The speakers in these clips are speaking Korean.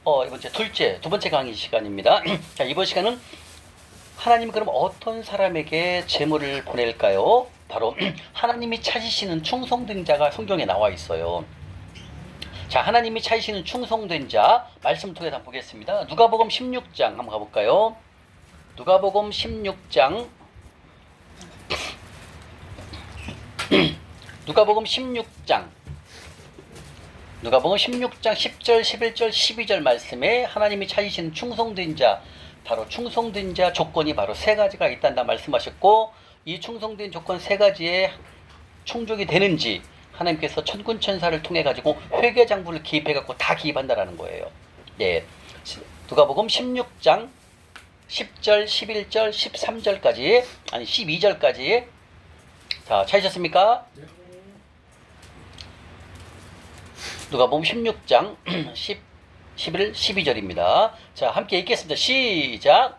이번 주 두 번째 강의 시간입니다. 자, 이번 시간은 하나님 그럼 어떤 사람에게 재물을 보낼까요? 바로 하나님이 찾으시는 충성된 자가 성경에 나와 있어요. 자, 하나님이 찾으시는 충성된 자 말씀 통해서 한번 보겠습니다. 누가복음 16장 한번 가볼까요? 누가복음 16장 누가복음 16장 10절, 11절, 12절 말씀에 하나님이 찾으시는 충성된 자, 바로 충성된 자 조건이 바로 세 가지가 있단다 말씀하셨고, 이 충성된 조건 세 가지에 충족이 되는지 하나님께서 천군천사를 통해 가지고 회개장부를 기입해 갖고 다 기입한다라는 거예요. 예, 누가복음 16장 10절, 11절, 13절까지 아니 12절까지. 자, 찾으셨습니까? 누가복음 16장 11, 12절입니다. 자, 함께 읽겠습니다. 시작.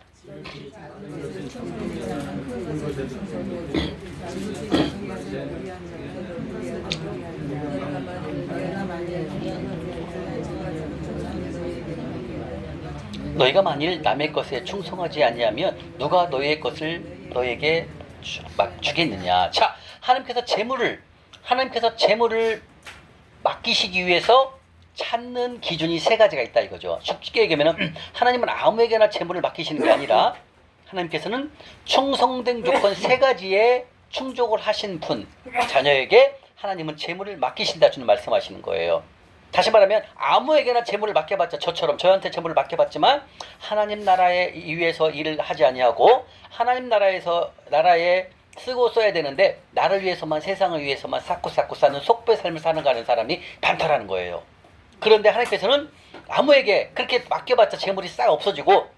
너희가 만일 남의 것에 충성하지 아니하면 누가 너희의 것을 너희에게 주겠느냐. 자, 하나님께서 재물을 맡기시기 위해서 찾는 기준이 세 가지가 있다 이거죠. 쉽게 얘기하면 하나님은 아무에게나 재물을 맡기시는 게 아니라 하나님께서는 충성된 조건 세 가지에 충족을 하신 분, 자녀에게 하나님은 재물을 맡기신다 주는 말씀하시는 거예요. 다시 말하면 아무에게나 재물을 맡겨봤자, 저한테 재물을 맡겨봤지만 하나님 나라에 위해서 일을 하지 아니하고 하나님 나라에 쓰고 써야 되는데 나를 위해서만, 세상을 위해서만 쌓고 사는 속배 삶을 사는 사람이 많다라는 거예요. 그런데 하나님께서는 아무에게 그렇게 맡겨봤자 재물이 싹 없어지고,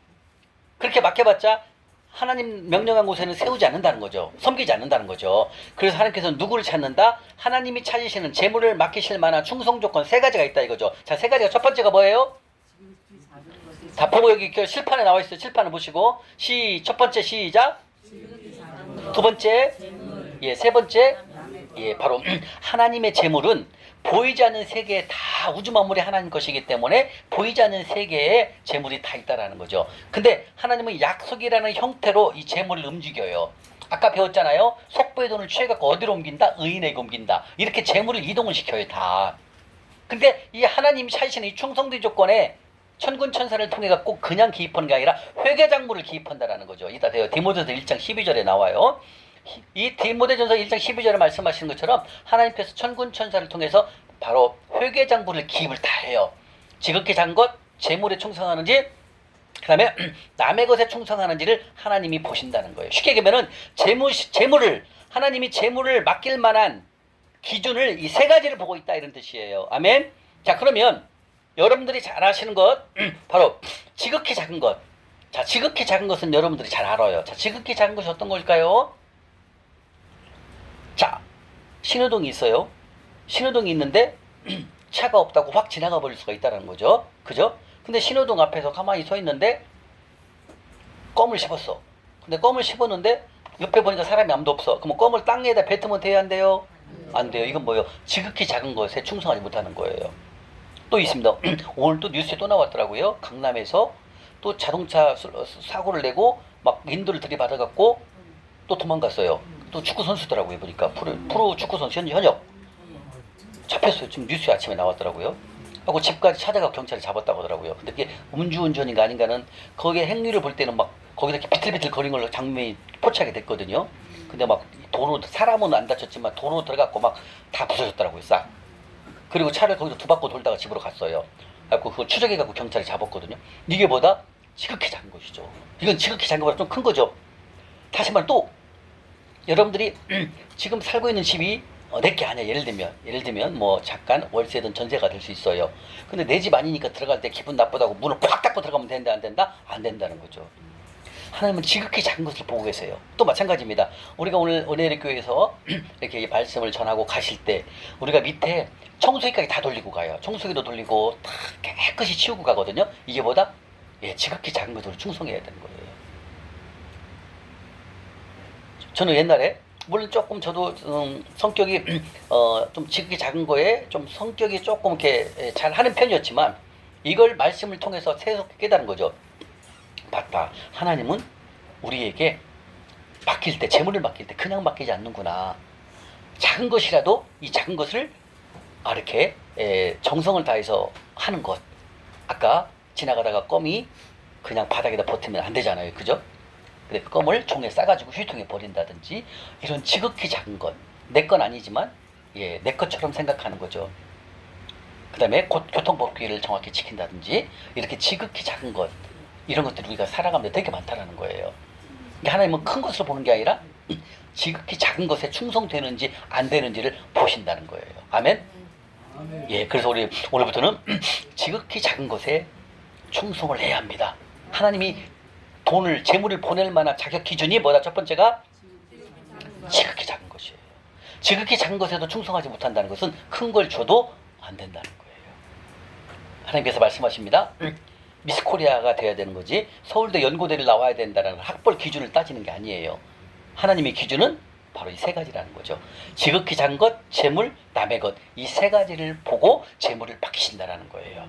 그렇게 맡겨봤자 하나님 명령한 곳에는 세우지 않는다는 거죠. 섬기지 않는다는 거죠. 그래서 하나님께서는 누구를 찾는다? 하나님이 찾으시는 재물을 맡기실 만한 충성 조건 세 가지가 있다 이거죠. 자, 세 가지가 첫 번째가 뭐예요? 다 보고 여기 실판에 나와 있어요. 실판을 보시고 첫 번째 시작. 두 번째, 세 번째, 바로 하나님의 재물은 보이지 않는 세계에 다 우주 만물이 하나님 것이기 때문에 보이지 않는 세계에 재물이 다 있다라는 거죠. 근데 하나님은 약속이라는 형태로 이 재물을 움직여요. 아까 배웠잖아요. 속보의 돈을 취해갖고 어디로 옮긴다? 의인에게 옮긴다. 이렇게 재물을 이동을 시켜요, 다. 근데 이 하나님이 찾으시는 이 충성된 조건에 천군천사를 통해 갖고 그냥 기입하는 게 아니라 회개장부를 기입한다라는 거죠. 이따 돼요. 디모데전서 1장 12절에 나와요. 이 디모데전서 1장 12절에 말씀하시는 것처럼 하나님께서 천군천사를 통해서 바로 회개장부를 기입을 다 해요. 지극히 작은 것, 재물에 충성하는지, 그 다음에 남의 것에 충성하는지를 하나님이 보신다는 거예요. 쉽게 얘기하면 하나님이 재물을 맡길 만한 기준을 이 세 가지를 보고 있다 이런 뜻이에요. 아멘. 자, 그러면 여러분들이 잘 아시는 것, 바로 지극히 작은 것. 자, 지극히 작은 것은 여러분들이 잘 알아요. 자, 지극히 작은 것이 어떤 걸까요? 자, 신호등이 있어요. 신호등이 있는데 차가 없다고 확 지나가 버릴 수가 있다는 거죠. 그죠? 근데 신호등 앞에서 가만히 서 있는데 껌을 씹었어. 근데 껌을 씹었는데 옆에 보니까 사람이 아무도 없어. 그러면 껌을 땅에다 뱉으면 돼요, 안 돼요? 안 돼요. 이건 뭐예요? 지극히 작은 것에 충성하지 못하는 거예요. 또 있습니다. 오늘 또 뉴스에 또 나왔더라고요. 강남에서 또 자동차 사고를 내고 막 인도를 들이받아갖고 또 도망갔어요. 또 축구 선수더라고요. 보니까 프로 축구 선수 현역 잡혔어요. 지금 뉴스에 아침에 나왔더라고요. 하고 집까지 찾아가 경찰이 잡았다고 하더라고요. 근데 그게 음주운전인가 아닌가는 거기에 행위를 볼 때는 막 거기서 이렇게 비틀비틀 거리는 걸로 장면이 포착이 됐거든요. 근데 막 도로, 사람은 안 다쳤지만 도로 들어갔고 막 다 부서졌더라고요. 싹. 그리고 차를 거기서 두 바퀴 돌다가 집으로 갔어요. 그래서 그걸 추적해갖고 경찰이 잡았거든요. 이게 뭐다? 지극히 작은 것이죠. 이건 지극히 작은 것보다 좀 큰 거죠. 다시 말해 또 여러분들이 지금 살고 있는 집이 내게 아니야. 예를 들면 뭐 잠깐 월세든 전세가 될 수 있어요. 근데 내 집 아니니까 들어갈 때 기분 나쁘다고 문을 팍 닫고 들어가면 된다 안 된다? 안 된다는 거죠. 하나님은 지극히 작은 것을 보고 계세요. 또 마찬가지입니다. 우리가 오늘 은혜의 교회에서 이렇게 말씀을 전하고 가실 때 우리가 밑에 청소기까지 다 돌리고 가요. 청소기도 돌리고 다 깨끗이 치우고 가거든요. 이게 뭐다? 지극히 작은 것으로 충성해야 되는 거예요. 저는 옛날에 물론 조금 저도 성격이 좀 지극히 작은 거에 좀 성격이 조금 이렇게 잘 하는 편이었지만 이걸 말씀을 통해서 새롭게 깨달은 거죠. 맞다. 하나님은 우리에게 맡길 때, 재물을 맡길 때 그냥 맡기지 않는구나. 작은 것이라도 이 작은 것을 이렇게 정성을 다해서 하는 것. 아까 지나가다가 껌이 그냥 바닥에다 버티면 안 되잖아요. 그죠? 근데 그 껌을 종에 싸가지고 휴통에 버린다든지 이런 지극히 작은 것. 내 건 아니지만 내 것처럼 생각하는 거죠. 그 다음에 교통법규를 정확히 지킨다든지 이렇게 지극히 작은 것. 이런 것들이 우리가 살아가면서 되게 많다라는 거예요. 하나님은 큰 것을 보는 게 아니라 지극히 작은 것에 충성되는지 안 되는지를 보신다는 거예요. 아멘? 그래서 우리 오늘부터는 지극히 작은 것에 충성을 해야 합니다. 하나님이 돈을, 재물을 보낼 만한 자격 기준이 뭐다? 첫 번째가 지극히 작은 것이에요. 지극히 작은 것에도 충성하지 못한다는 것은 큰 걸 줘도 안 된다는 거예요. 하나님께서 말씀하십니다. 미스 코리아가 돼야 되는 거지 서울대 연고대를 나와야 된다는 학벌 기준을 따지는 게 아니에요. 하나님의 기준은 바로 이 세 가지라는 거죠. 지극히 작은 것, 재물, 남의 것, 이 세 가지를 보고 재물을 맡기신다라는 거예요.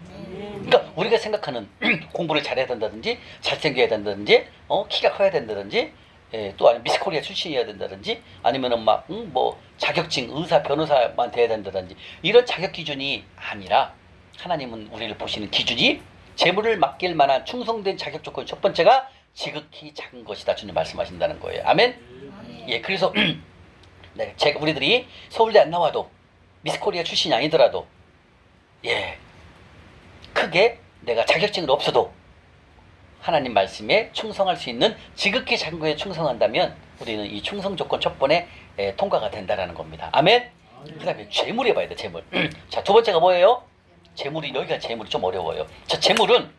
그러니까 우리가 생각하는 공부를 잘해야 된다든지 잘생겨야 된다든지 키가 커야 된다든지 또 아니면 미스 코리아 출신이어야 된다든지 아니면은 막 뭐 자격증 의사 변호사만 돼야 된다든지 이런 자격 기준이 아니라 하나님은 우리를 보시는 기준이 재물을 맡길 만한 충성된 자격 조건 첫 번째가 지극히 작은 것이다. 주님 말씀하신다는 거예요. 아멘? 그래서 우리들이 서울대 안 나와도 미스코리아 출신이 아니더라도 크게 내가 자격증이 없어도 하나님 말씀에 충성할 수 있는 지극히 작은 것에 충성한다면 우리는 이 충성 조건 첫 번에 통과가 된다라는 겁니다. 아멘? 그 다음에 재물 해봐야 돼. 재물. 자, 두 번째가 뭐예요? 재물이, 여기가 재물이 좀 어려워요. 자, 재물은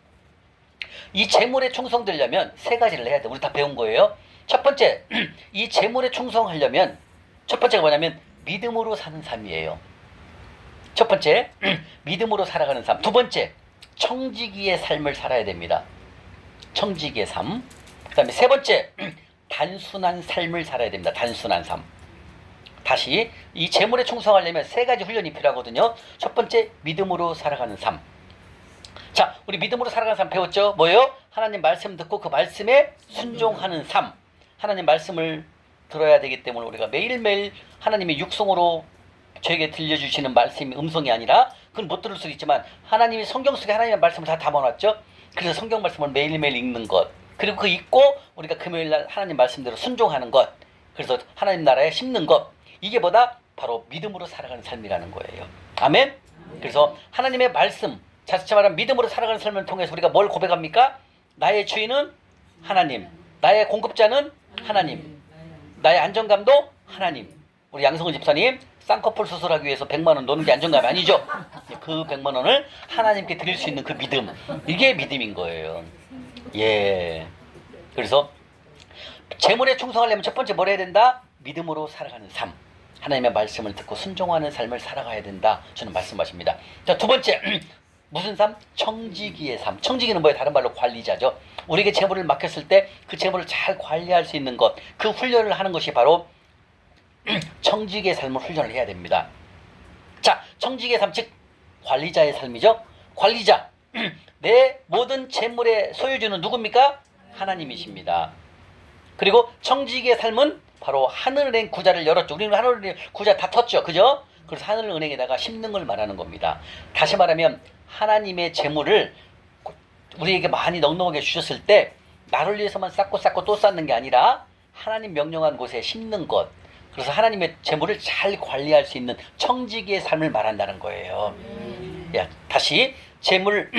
이 재물에 충성되려면 세 가지를 해야 돼. 우리 다 배운 거예요. 첫 번째, 이 재물에 충성하려면 첫 번째가 뭐냐면 믿음으로 사는 삶이에요. 첫 번째, 믿음으로 살아가는 삶. 두 번째, 청지기의 삶을 살아야 됩니다. 청지기의 삶. 그 다음에 세 번째, 단순한 삶을 살아야 됩니다. 단순한 삶. 다시 이 재물에 충성하려면 세 가지 훈련이 필요하거든요. 첫 번째, 믿음으로 살아가는 삶. 자, 우리 믿음으로 살아가는 삶 배웠죠? 뭐예요? 하나님 말씀 듣고 그 말씀에 순종하는 삶. 하나님 말씀을 들어야 되기 때문에 우리가 매일매일 하나님의 육성으로 저에게 들려주시는 말씀이 음성이 아니라 그건 못 들을 수도 있지만 하나님이 성경 속에 하나님의 말씀을 다 담아놨죠. 그래서 성경 말씀을 매일매일 읽는 것, 그리고 그 읽고 우리가 금요일날 하나님 말씀대로 순종하는 것, 그래서 하나님 나라에 심는 것, 이게 뭐다? 바로 믿음으로 살아가는 삶이라는 거예요. 아멘? 그래서 하나님의 말씀, 자칫 말하면 믿음으로 살아가는 삶을 통해서 우리가 뭘 고백합니까? 나의 주인은 하나님, 나의 공급자는 하나님, 나의 안정감도 하나님. 우리 양성훈 집사님 쌍꺼풀 수술하기 위해서 100만 원 노는 게 안정감이 아니죠. 그 100만 원을 하나님께 드릴 수 있는 그 믿음, 이게 믿음인 거예요. 그래서 재물에 충성하려면 첫 번째 뭘 해야 된다? 믿음으로 살아가는 삶. 하나님의 말씀을 듣고 순종하는 삶을 살아가야 된다. 저는 말씀하십니다. 자, 두 번째, 무슨 삶? 청지기의 삶. 청지기는 뭐예요? 다른 말로 관리자죠. 우리에게 재물을 맡겼을 때 그 재물을 잘 관리할 수 있는 것, 그 훈련을 하는 것이 바로 청지기의 삶을 훈련을 해야 됩니다. 자, 청지기의 삶, 즉 관리자의 삶이죠. 관리자, 내 모든 재물의 소유주는 누굽니까? 하나님이십니다. 그리고 청지기의 삶은 바로 하늘은행 구자를 열었죠. 우리는 하늘은행 구자 다 텄죠. 그죠? 그래서 하늘은행에다가 심는 걸 말하는 겁니다. 다시 말하면 하나님의 재물을 우리에게 많이 넉넉하게 주셨을 때 나를 위해서만 쌓고 또 쌓는 게 아니라 하나님 명령한 곳에 심는 것, 그래서 하나님의 재물을 잘 관리할 수 있는 청지기의 삶을 말한다는 거예요. 다시 재물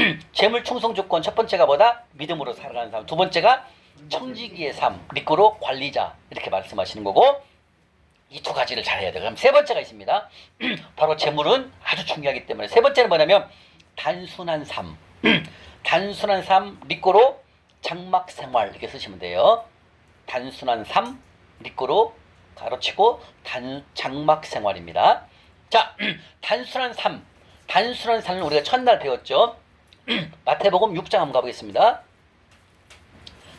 충성 조건 첫 번째가 뭐다? 믿음으로 살아가는 삶. 두 번째가 청지기의 삶, 믿고로 관리자, 이렇게 말씀하시는 거고, 이 두 가지를 잘 해야 돼요. 그럼 세 번째가 있습니다. 바로 재물은 아주 중요하기 때문에 세 번째는 뭐냐면 단순한 삶. 단순한 삶, 믿고로 장막 생활, 이렇게 쓰시면 돼요. 단순한 삶, 믿고로 가로치고 장막 생활입니다. 자, 단순한 삶을 우리가 첫날 배웠죠. 마태복음 6장 한번 가보겠습니다.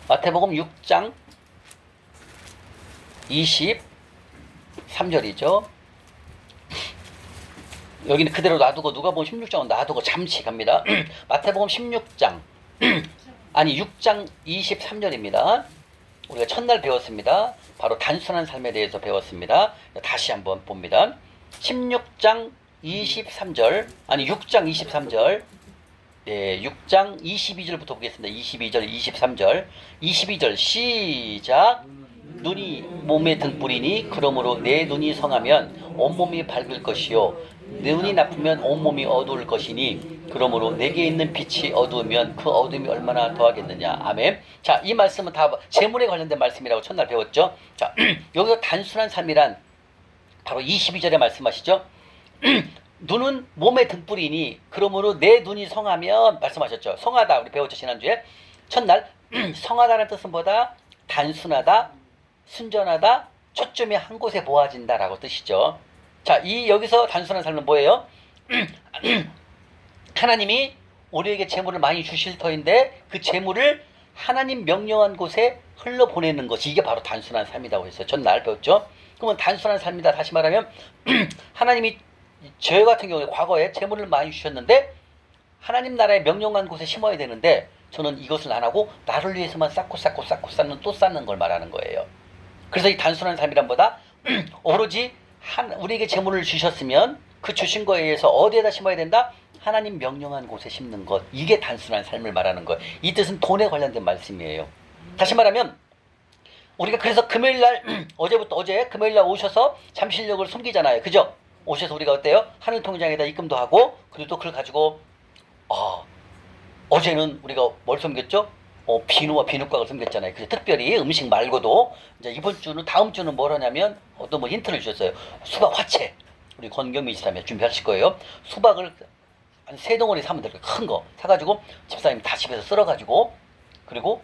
마태복음 6장 23절이죠. 여기는 그대로 놔두고 누가복음 16장은 놔두고 잠시 갑니다. 마태복음 16장 아니 6장 23절입니다. 우리가 첫날 배웠습니다. 바로 단순한 삶에 대해서 배웠습니다. 다시 한번 봅니다. 16장 23절 아니 6장 23절 예, 6장 22절부터 보겠습니다. 22절 23절 22절 시작. 눈이 몸에 등불이니 그러므로 내 눈이 성하면 온몸이 밝을 것이요 눈이 나쁘면 온몸이 어두울 것이니 그러므로 내게 있는 빛이 어두우면 그 어둠이 얼마나 더하겠느냐. 아멘. 자, 이 말씀은 다 재물에 관련된 말씀이라고 첫날 배웠죠. 자, 여기서 단순한 삶이란 바로 22절에 말씀하시죠. 눈은 몸의 등불이니 그러므로 내 눈이 성하면 말씀하셨죠. 성하다 우리 배웠죠 지난주에. 첫날 성하다는 뜻은 뭐다? 단순하다, 순전하다, 초점이 한 곳에 모아진다라고 뜻이죠. 자, 이 여기서 단순한 삶은 뭐예요? 하나님이 우리에게 재물을 많이 주실 터인데 그 재물을 하나님 명령한 곳에 흘러보내는 것이 이게 바로 단순한 삶이라고 했어요. 첫날 배웠죠. 그러면 단순한 삶이다. 다시 말하면 하나님이 저 같은 경우에 과거에 재물을 많이 주셨는데 하나님 나라에 명령한 곳에 심어야 되는데 저는 이것을 안 하고 나를 위해서만 쌓고 쌓는 또 쌓는 걸 말하는 거예요. 그래서 이 단순한 삶이란 보다 오로지 우리에게 재물을 주셨으면 그 주신 거에 의해서 어디에다 심어야 된다? 하나님 명령한 곳에 심는 것. 이게 단순한 삶을 말하는 거예요. 이 뜻은 돈에 관련된 말씀이에요. 다시 말하면 우리가 그래서 금요일날 어제 금요일날 오셔서 잠실역을 숨기잖아요. 그죠? 오셔서 우리가 어때요? 하늘통장에다 입금도 하고 그리고 또 그걸 가지고 어제는 우리가 뭘 숨겼죠? 비누와 비누곽을 숨겼잖아요. 그래서 특별히 음식 말고도 이제 이번 주는 다음 주는 뭘 하냐면 어떤 뭐 힌트를 주셨어요. 수박 화채. 우리 권경미 집사님 준비하실 거예요. 수박을 한 3덩어리 사면 될 거예요. 큰 거 사가지고 집사님 다 집에서 썰어가지고 그리고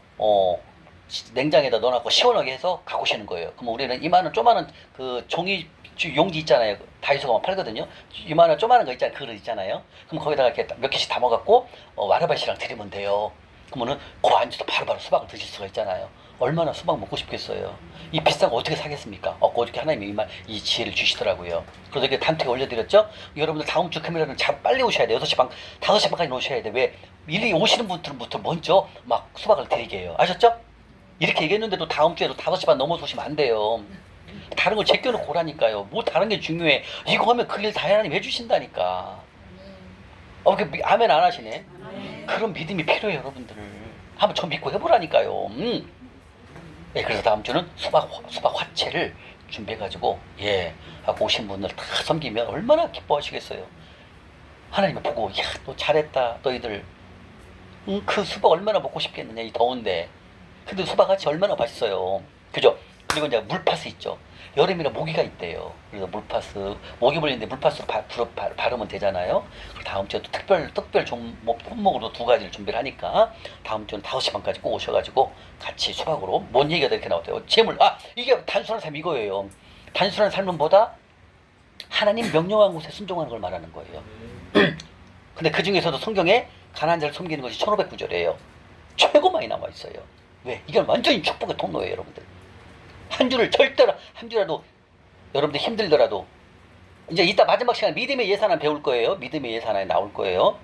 냉장에다 넣어놓고 시원하게 해서 갖고 오시는 거예요. 그럼 우리는 이만한 조만한 그 종이 용지 있잖아요. 다이소 가면 팔거든요. 이만한 조만한 거 있잖아요. 그릇 있잖아요. 그럼 거기다가 이렇게 몇 개씩 담아갖고 와라바시랑 드리면 돼요. 그러면은 그 안주도 바로바로 수박을 드실 수가 있잖아요. 얼마나 수박 먹고 싶겠어요. 이 비싼 거 어떻게 사겠습니까? 어저께 하나님이 이 지혜를 주시더라고요. 그래서 이렇게 단톡에 올려드렸죠. 여러분들 다음 주 금요일에는 빨리 오셔야 돼요. 6시 반, 5시 반까지 오셔야 돼. 왜? 일일이 오시는 분들부터 먼저 막 수박을 드리게 해요. 아셨죠? 이렇게 얘기했는데도 다음 주에도 5시 반 넘어서 오시면 안 돼요. 다른 걸 제껴놓고 오라니까요. 뭐 다른 게 중요해. 이거 하면 그 일 다 하나님 해주신다니까. 아멘 안 하시네. 그런 믿음이 필요해요, 여러분들. 한번 저 믿고 해보라니까요. 네, 그래서 다음 주는 수박 화채를 준비해가지고 하고 오신 분들 다 섬기면 얼마나 기뻐하시겠어요. 하나님이 보고 야, 너 잘했다, 너희들. 그 수박 얼마나 먹고 싶겠느냐, 이 더운데. 근데 수박같이 얼마나 맛있어요. 그죠? 그리고 이제 물파스 있죠. 여름이라 모기가 있대요. 그래서 물파스, 모기 물리는데 물파스로 바르면 되잖아요. 다음 주에 또 특별 품목으로 2가지를 준비를 하니까 다음 주는 5시 반까지 꼭 오셔가지고 같이 수박으로 뭔 얘기가 이렇게 나왔대요. 재물, 이게 단순한 삶 이거예요. 단순한 삶은 뭐다? 하나님 명령한 곳에 순종하는 걸 말하는 거예요. 근데 그 중에서도 성경에 가난한 자를 섬기는 것이 1500구절이에요. 최고 많이 나와 있어요. 왜? 이건 완전히 축복의 통로예요, 여러분들. 한 주라도 여러분들 힘들더라도 이제 이따 마지막 시간 믿음의 예산안 배울 거예요. 믿음의 예산안에 나올 거예요.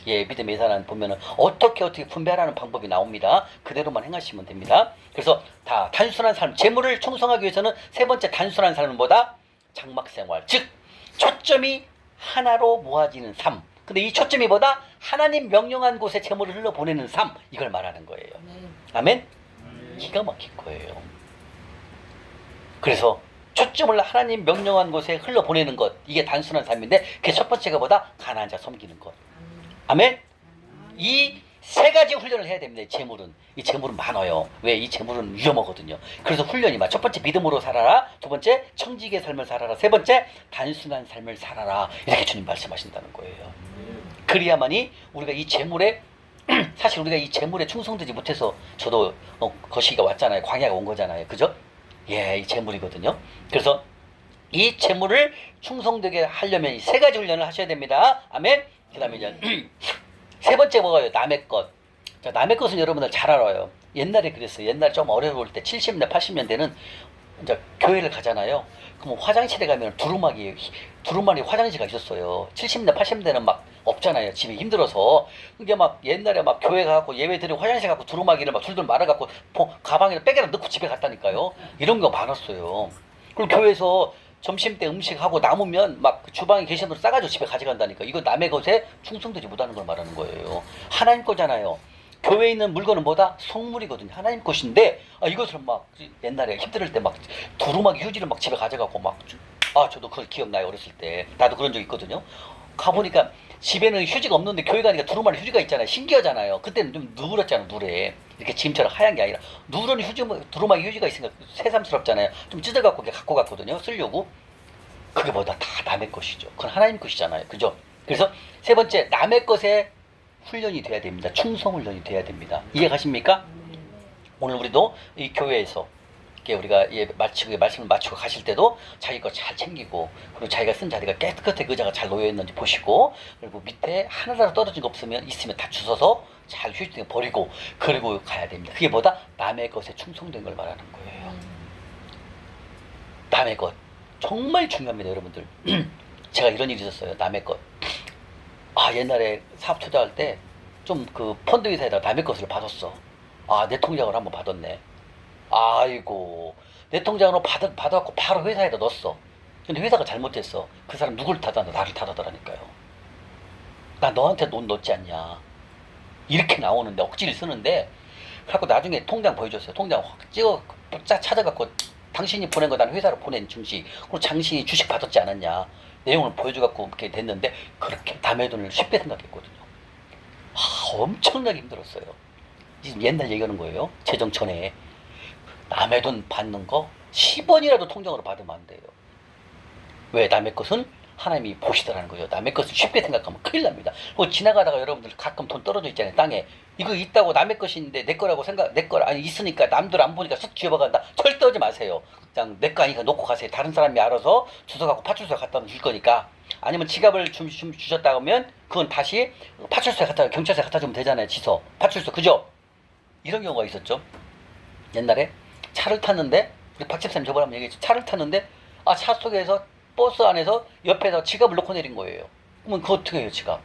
예, 믿음의 예산안 보면은 어떻게 분배하라는 방법이 나옵니다. 그대로만 행하시면 됩니다. 그래서 다 단순한 삶, 재물을 충성하기 위해서는 세 번째 단순한 삶은 뭐다? 장막생활, 즉 초점이 하나로 모아지는 삶. 근데 이 초점이 뭐다? 하나님 명령한 곳에 재물을 흘러보내는 삶, 이걸 말하는 거예요. 아멘? 기가 막힐 거예요. 그래서 초점을 하나님 명령한 곳에 흘러보내는 것, 이게 단순한 삶인데 그게 첫 번째가 뭐다? 가난한 자 섬기는 것. 아멘? 이 3가지 훈련을 해야 됩니다. 이 재물은 많아요. 왜? 이 재물은 위험하거든요. 그래서 훈련이 첫 번째 믿음으로 살아라, 2번째 청지기의 삶을 살아라, 3번째 단순한 삶을 살아라, 이렇게 주님 말씀하신다는 거예요. 그래야만이 우리가 이 재물에 사실 우리가 이 재물에 충성되지 못해서 저도 거시기가 왔잖아요. 광야가 온 거잖아요. 그죠? 예, 이 재물이거든요. 그래서 이 재물을 충성되게 하려면 이 3가지 훈련을 하셔야 됩니다. 아멘. 그 다음에 이제 세 번째 뭐가요? 남의 것. 자, 남의 것은 여러분들 잘 알아요. 옛날에 그랬어요. 옛날에 좀 어려울 때 70년대 80년대는 이제 교회를 가잖아요. 그럼 화장실에 가면 두루마리 화장실가 있었어요. 70대 80대는 막 없잖아요. 집이 힘들어서. 그게 막 옛날에 막 교회 가고 예배드리고 화장실 가고 두루마기를 막 줄줄 말아갖고 가방에 백에다 넣고 집에 갔다니까요. 이런 거 많았어요. 그리고 교회에서 점심때 음식하고 남으면 막 주방에 계신 분들 싸가지고 집에 가져간다니까. 이거 남의 것에 충성되지 못하는 걸 말하는 거예요. 하나님 거잖아요. 교회에 있는 물건은 뭐다? 성물이거든요. 하나님 것인데 이것을 막 옛날에 힘들 때 막 두루마기 휴지를 막 집에 가져가고 막 저도 그걸 기억나요. 어렸을 때 나도 그런 적 있거든요. 가보니까 집에는 휴지가 없는데 교회 가니까 두루마리 휴지가 있잖아요. 신기하잖아요. 그때는 좀 누렇잖아요. 누래 이렇게 지금처럼 하얀 게 아니라 누런 휴지, 두루마기 휴지가 있으니까 새삼스럽잖아요. 좀 찢어갖고 갖고 갔거든요. 쓰려고. 그게 뭐다? 다 남의 것이죠. 그건 하나님 것이잖아요. 그죠? 그래서 세 번째, 남의 것에 훈련이 돼야 됩니다. 충성 훈련이 돼야 됩니다. 이해 가십니까? 오늘 우리도 이 교회에서 이렇게 우리가 마치고 말씀을 마치고 가실 때도 자기 거 잘 챙기고, 그리고 자기가 쓴 자리가 깨끗하게 의자가 잘 놓여 있는지 보시고, 그리고 밑에 하나라도 떨어진 거 있으면 다 주워서 잘 휴지통에 버리고, 그리고 가야 됩니다. 그게 뭐다? 남의 것에 충성된 걸 말하는 거예요. 남의 것 정말 중요합니다, 여러분들. 제가 이런 일이 있었어요. 남의 것. 옛날에 사업 투자할 때 좀 그 펀드 회사에다가 남의 것을 받았어. 내 통장으로 한번 받았네. 아이고, 내 통장으로 받아갖고 바로 회사에다 넣었어. 근데 회사가 잘못했어. 그 사람 누굴 탓한다? 나를 탓하더라니까요. 나 너한테 돈 넣지 않냐. 이렇게 나오는데, 억지를 쓰는데, 그래갖고 나중에 통장 보여줬어요. 통장 확 찾아갖고, 당신이 보낸 거 난 회사로 보낸 증시, 그리고 당신이 주식 받았지 않았냐. 내용을 보여줘갖고 이렇게 됐는데, 그렇게 남의 돈을 쉽게 생각했거든요. 엄청나게 힘들었어요. 지금 옛날 얘기하는 거예요. 재정 전에. 남의 돈 받는 거 10원이라도 통장으로 받으면 안 돼요. 왜? 남의 것은 하나님이 보시더라는 거예요. 남의 것을 쉽게 생각하면 큰일 납니다. 지나가다가 여러분들 가끔 돈 떨어져 있잖아요. 땅에. 이거 있다고 남의 것인데 내 거라고 있으니까 남들 안 보니까 쑥 쥐어박아간다. 절대 하지 마세요. 그냥 내 거 아니니까 놓고 가세요. 다른 사람이 알아서 주워 갖고 파출소에 갖다 줄 거니까. 아니면 지갑을 주셨다 하면 그건 다시 파출소에 경찰서에 갖다 주면 되잖아요. 지서 파출소. 그죠? 이런 경우가 있었죠. 옛날에 차를 탔는데, 우리 박 집사님 저번에 한번 얘기했죠. 차를 탔는데 차 속에서 버스 안에서 옆에서 지갑을 놓고 내린 거예요. 그러면 그거 어떻게 해요? 지갑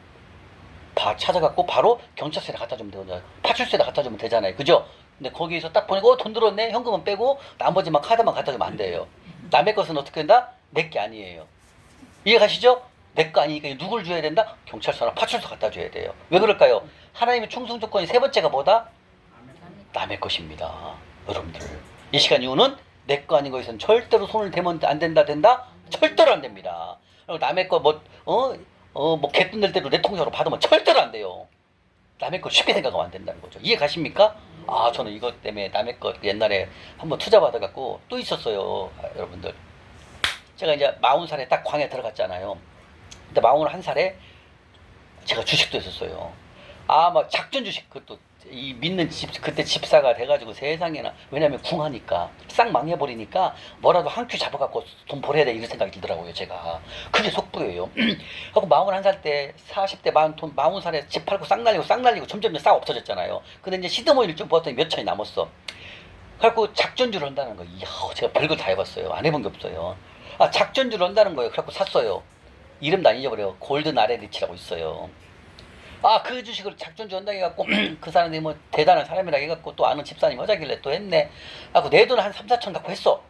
찾아갖고 바로 경찰서에 갖다 주면 되잖아요. 파출소에 갖다 주면 되잖아요. 그죠? 근데 거기서 딱 보니까 돈 들었네. 현금은 빼고 나머지만 카드만 갖다 주면 안 돼요. 남의 것은 어떻게 된다? 내 게 아니에요. 이해 가시죠? 내 거 아니니까 누굴 줘야 된다? 경찰서나 파출소 갖다 줘야 돼요. 왜 그럴까요? 하나님의 충성 조건이 세 번째가 뭐다? 남의 것입니다. 여러분들, 이 시간 이후는 내 거 아닌 것에서는 절대로 손을 대면 안 된다. 절대로 안 됩니다. 남의 거 개돈 낼 때로 내 통장으로 받으면 절대로 안 돼요. 남의 거 쉽게 생각하면 안 된다는 거죠. 이해 가십니까? 저는 이것 때문에 남의 거 옛날에 한번 투자 받아갖고 또 있었어요. 여러분들, 제가 이제 40살에 딱 광에 들어갔잖아요. 근데 41살에 제가 주식도 했었어요. 막 작전 주식, 그것도 이 믿는 그때 집사가 돼가지고 세상에나, 왜냐면 궁하니까 싹 망해버리니까 뭐라도 한 큐 잡아갖고 돈 벌어야 돼, 이런 생각이 들더라고요. 제가 그게 속부예요. 하고 41살 때 40대 40살에 집 팔고 싹 날리고 점점 싹 없어졌잖아요. 근데 이제 시드머니를 좀 벌었더니 몇 천이 남았어. 그래갖고 작전주를 한다는 거예요. 이야, 제가 별걸 다 해봤어요. 안 해본 게 없어요. 작전주를 한다는 거예요. 그래갖고 샀어요. 이름도 안 잊어버려요. 골든 아레리치라고 있어요. 그 주식을 작전주 한다고 해갖고 그 사람들이 뭐 대단한 사람이라 해갖고 또 아는 집사님 하자길래 또 했네. 내 돈 한 3, 4천 갖고 했어.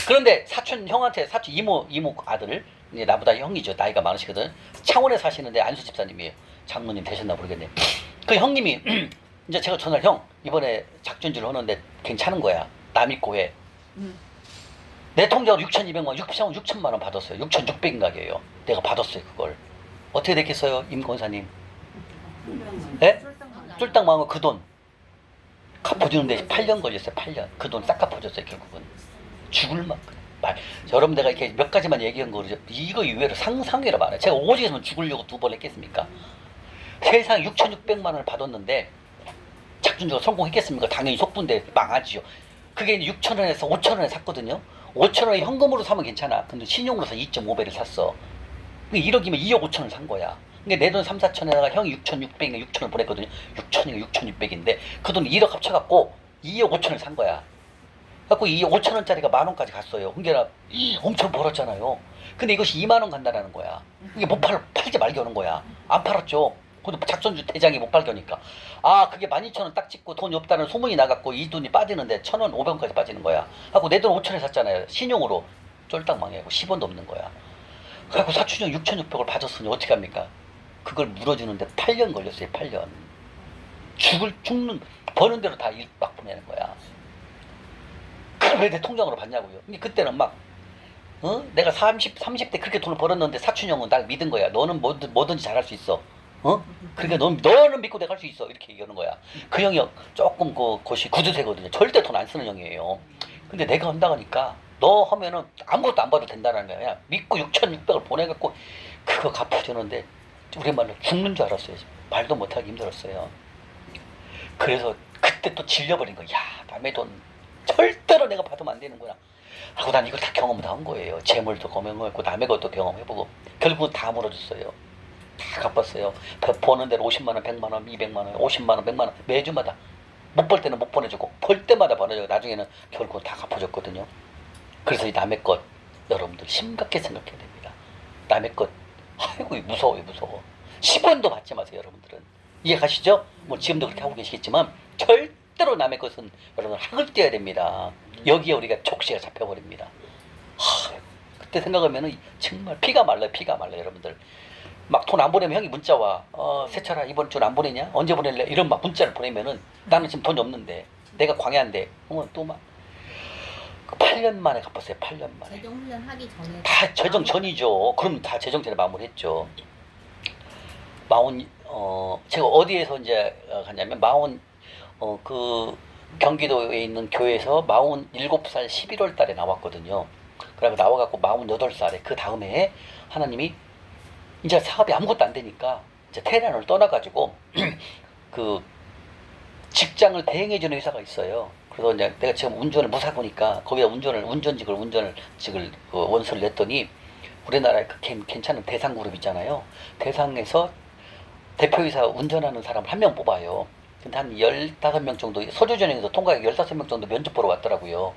그런데 사촌 이모 아들, 이제 나보다 형이죠. 나이가 많으시거든. 창원에 사시는데 안수 집사님이에요. 장로님 되셨나 모르겠네. 그 형님이 이제 제가 전화를, 형 이번에 작전주를 하는데 괜찮은 거야. 나 믿고 해. 내 통장으로 6천만 원 받았어요. 6,600인가게요. 내가 받았어요. 그걸. 어떻게 됐겠어요, 임 권사님? 네? 쫄딱 망한 그 돈 갚아주는데 8년 걸렸어요. 8년. 그 돈 싹 갚아줬어요. 결국은 죽을 만큼. 여러분, 내가 이렇게 몇 가지만 얘기한 거 이거 이외로 상상외로 많아요. 제가 오직에서만 죽으려고 2번 했겠습니까? 세상 6,600만 원을 받았는데 작전주가 성공했겠습니까? 당연히 속부인데 망하지요. 그게 6,000원에서 5,000원에 샀거든요. 5,000원에 현금으로 사면 괜찮아. 근데 신용으로 사 2.5배를 샀어. 1억이면 2억 5천을 산 거야. 근데 내 돈 3, 4천에다가 형이 6,600인가 6천을 보냈거든요. 6천인가 6,600인데 그 돈 1억 합쳐갖고 2억 5천을 산 거야. 그래갖고 이 5천 원짜리가 10,000원까지 갔어요. 홍계나 엄청 벌었잖아요. 근데 이것이 2만 원 간다라는 거야. 이게 못 팔지 말겨는 거야. 안 팔았죠. 근데 작전주 대장이 못 팔겨니까. 아, 그게 12,000원 딱 찍고 돈이 없다는 소문이 나갔고 이 돈이 빠지는데 1,000원, 500원까지 빠지는 거야. 하고 내 돈 5천원에 샀잖아요. 신용으로 쫄딱 망해고 10원도 없는 거야. 그래갖고 사촌형 6,600을 받았으니 어떻게 합니까? 그걸 물어주는데 8년 걸렸어요. 8년. 죽는 버는 대로 다 일 막 보내는 거야. 그걸 왜 내 통장으로 받냐고요. 근데 그때는 막 내가 30대 그렇게 돈을 벌었는데 사촌형은 날 믿은 거야. 너는 뭐든지 잘할 수 있어. 그러니까 너는 믿고 내가 할 수 있어. 이렇게 얘기하는 거야. 그 형이 조금 그것이 구두쇠거든요. 절대 돈 안 쓰는 형이에요. 근데 내가 한다고 하니까 너 하면은 아무것도 안 받아도 된다는 거야. 그냥 믿고 6,600을 보내갖고 그거 갚아주는데 우리 말로 죽는 줄 알았어요. 말도 못하기 힘들었어요. 그래서 그때 또 질려버린 거야. 야, 남의 돈 절대로 내가 받으면 안 되는구나 하고 난 이걸 다 경험을 다 한 거예요. 재물도 경험했고 남의 것도 경험해보고 결국은 다 물어줬어요. 다 갚았어요. 버는 대로 50만 원, 100만 원, 200만 원, 50만 원, 100만 원 매주마다 못 벌 때는 못 보내주고 벌 때마다 보내주고 나중에는 결국 다 갚아줬거든요. 그래서 이 남의 것 여러분들 심각하게 생각해야 됩니다. 남의 것 아이고 무서워요. 무서워. 10원도 받지 마세요. 여러분들은 이해 가시죠? 뭐 지금도 그렇게 하고 계시겠지만 절대로 남의 것은 여러분 학을 떼야 됩니다. 여기에 우리가 족시가 잡혀버립니다. 그때 생각하면은 정말 피가 말라요. 피가 말라요. 여러분들 막 돈 안 보내면 형이 문자 와. 세철아 이번 주는 안 보내냐? 언제 보낼래? 이런 막 문자를 보내면은 나는 지금 돈이 없는데 내가 광야인데 또 막 8년 만에 갚았어요. 8년 만에. 재정 훈련 하기 전에 다 재정 전이죠. 그럼 다 재정 전에 마무리했죠. 제가 어디에서 이제 갔냐면 그 경기도에 있는 교회에서 47살 11월 달에 나왔거든요. 그래서 나와갖고 48살에 그 다음에 하나님이 이제 사업이 아무것도 안 되니까 이제 테헤란을 떠나가지고 그 직장을 대행해주는 회사가 있어요. 그래서 이제 내가 지금 운전을 무사고니까 거기다 운전직을 원서를 냈더니 우리나라에 그 괜찮은 대상그룹 있잖아요. 대상에서 대표이사 운전하는 사람을 한 명 뽑아요. 근데 한 15명 정도 서류전형에서 통과해 15명 정도 면접 보러 왔더라고요.